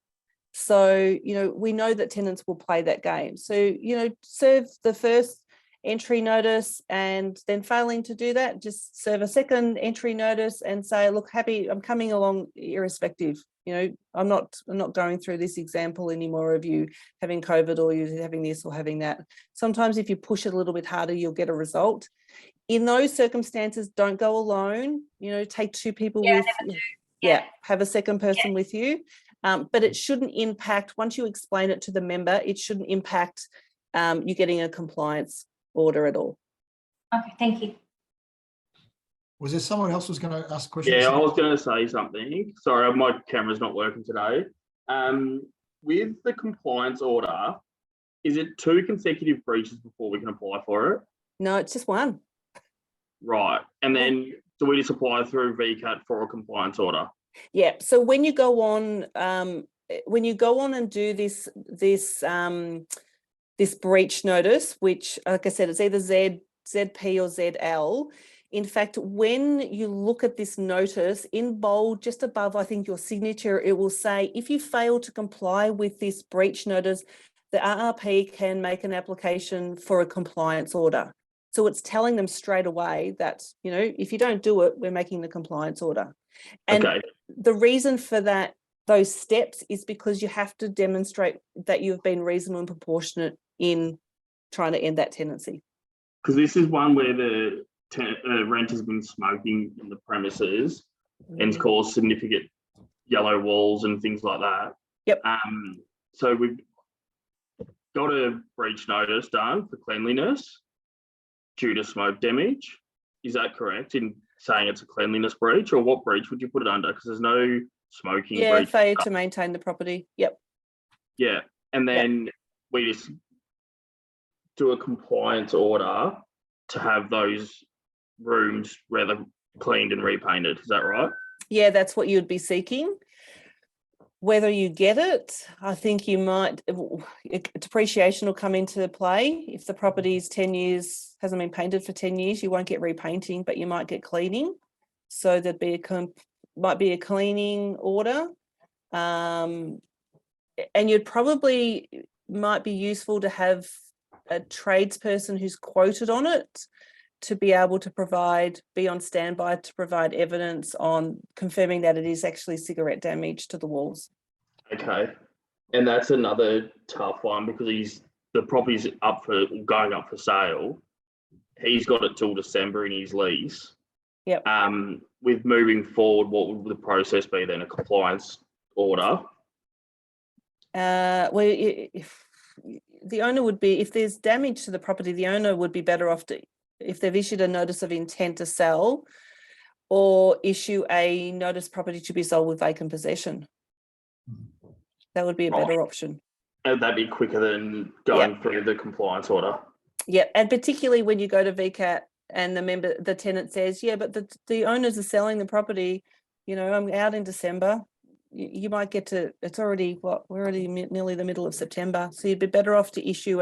So, we know that tenants will play that game. So, serve the first entry notice and then failing to do that, just serve a second entry notice and say, look, I'm coming along irrespective. I'm not going through this example anymore of you having COVID or you having this or having that. Sometimes if you push it a little bit harder, you'll get a result. In those circumstances, don't go alone, take 2 people with, have a second person with you. But it shouldn't impact, once you explain it to the member, it shouldn't impact you getting a compliance order at all. Okay, thank you. Was there someone else who was going to ask a question? Yeah, I was going to say something. Sorry, my camera's not working today. With the compliance order, is it 2 consecutive breaches before we can apply for it? No, it's just 1. Right. And then do we just apply through VCAT for a compliance order? Yeah. So when you go on and do this breach notice, which, like I said, it's either ZP or ZL. In fact, when you look at this notice in bold, just above, I think, your signature, it will say, if you fail to comply with this breach notice, the RRP can make an application for a compliance order. So it's telling them straight away that, if you don't do it, we're making the compliance order. And the reason for those steps is because you have to demonstrate that you've been reasonable and proportionate in trying to end that tenancy. Because this is one where the renter's been smoking in the premises and it's caused significant yellow walls and things like that. Yep. So we've got a breach notice done for cleanliness. due to smoke damage. Is that correct in saying it's a cleanliness breach, or what breach would you put it under? Because there's no smoking breach. Failure to maintain the property. Yep. Yeah, and then we just do a compliance order to have those rooms rather cleaned and repainted. Is that right? Yeah, that's what you'd be seeking. Whether you get it, I think you might, depreciation will come into play. If the property is 10 years, hasn't been painted for 10 years, you won't get repainting, but you might get cleaning. So there'd be might be a cleaning order. And you'd probably might be useful to have a tradesperson who's quoted on it to be able to be on standby to provide evidence on confirming that it is actually cigarette damage to the walls. Okay. And that's another tough one because the property's going up for sale. He's got it till December in his lease. Yep. With moving forward, what would the process be then? A compliance order? Well, if the owner would be, if there's damage to the property, the owner would be better off if they've issued a notice of intent to sell or issue a notice property to be sold with vacant possession. That would be a better option. And that'd be quicker than going through the compliance order. Yeah, and particularly when you go to VCAT and the tenant says, yeah, but the owners are selling the property, you know, I'm out in December. You might get to, it's already, we're already nearly the middle of September. So you'd be better off to issue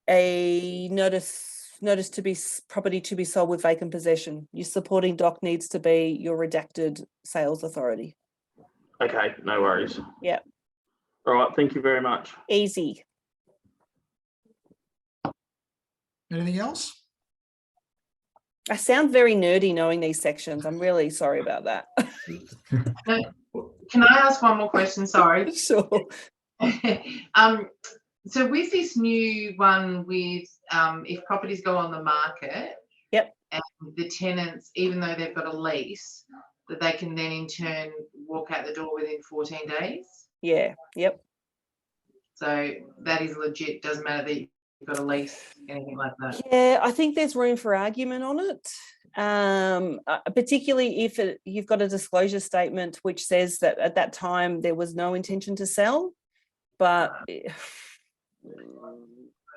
a notice to be property to be sold with vacant possession. Your supporting doc needs to be your redacted sales authority. Okay, no worries. Yeah. All right, thank you very much. Easy. Anything else? I sound very nerdy knowing these sections. I'm really sorry about that. Can I ask one more question? Sorry. Sure. So with this new one with if properties go on the market, and the tenants, even though they've got a lease, that they can then in turn walk out the door within 14 days? Yeah, yep. So that is legit, doesn't matter that you've got a lease, anything like that? Yeah, I think there's room for argument on it. Particularly if you've got a disclosure statement which says that at that time there was no intention to sell. But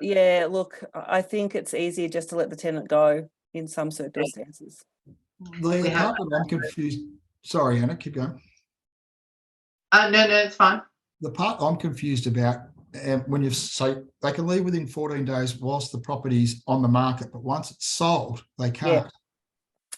yeah, look, I think it's easier just to let the tenant go in some circumstances. The part that I'm confused. Sorry, Anna, keep going. No, it's fine. The part I'm confused about, when you say they can leave within 14 days whilst the property's on the market, but once it's sold, they can't.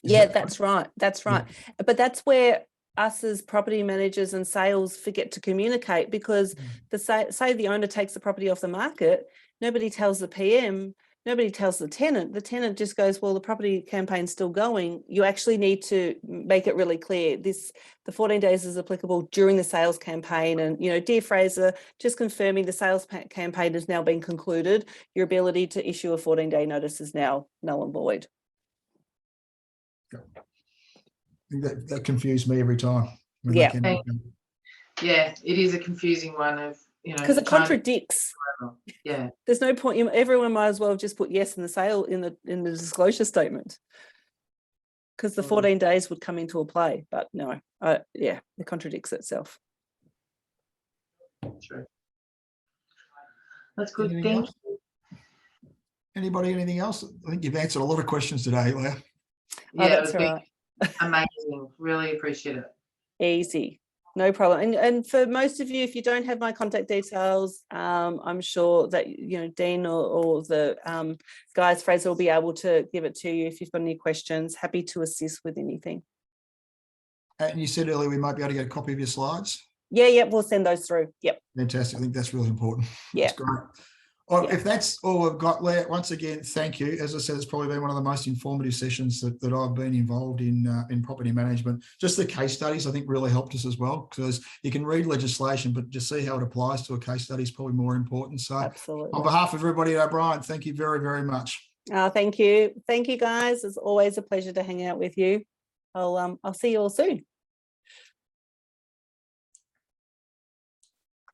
Yeah, that's right. That's right. Yeah. But that's where us as property managers and sales forget to communicate, because say the owner takes the property off the market, nobody tells the PM, nobody tells the tenant. The tenant just goes, well, the property campaign's still going. You actually need to make it really clear. The 14 days is applicable during the sales campaign. And, you know, dear Fraser, just confirming the sales campaign has now been concluded. Your ability to issue a 14-day notice is now null and void. That confused me every time. Yeah. Yeah, it is a confusing one of, you know, because it contradicts. Yeah, there's no point. Everyone might as well have just put yes in the sale in the disclosure statement, because the 14 days would come into play. But no, yeah, it contradicts itself. True. That's good. Thank you. Anybody, anything else? I think you've answered a lot of questions today, Leah. Yeah, that's right. Amazing. Really appreciate it. Easy. No problem. And for most of you, if you don't have my contact details, I'm sure that, you know, Dean or the guys, Fraser, will be able to give it to you if you've got any questions. Happy to assist with anything. And you said earlier we might be able to get a copy of your slides. Yeah, we'll send those through. Yep. Fantastic. I think that's really important. Yeah. That's great. Well, if that's all we've got, Leah, once again, thank you. As I said, it's probably been one of the most informative sessions that I've been involved in property management. Just the case studies, I think, really helped us as well, because you can read legislation, but just see how it applies to a case study is probably more important. So absolutely. On behalf of everybody at O'Brien, thank you very, very much. Thank you. Thank you, guys. It's always a pleasure to hang out with you. I'll see you all soon.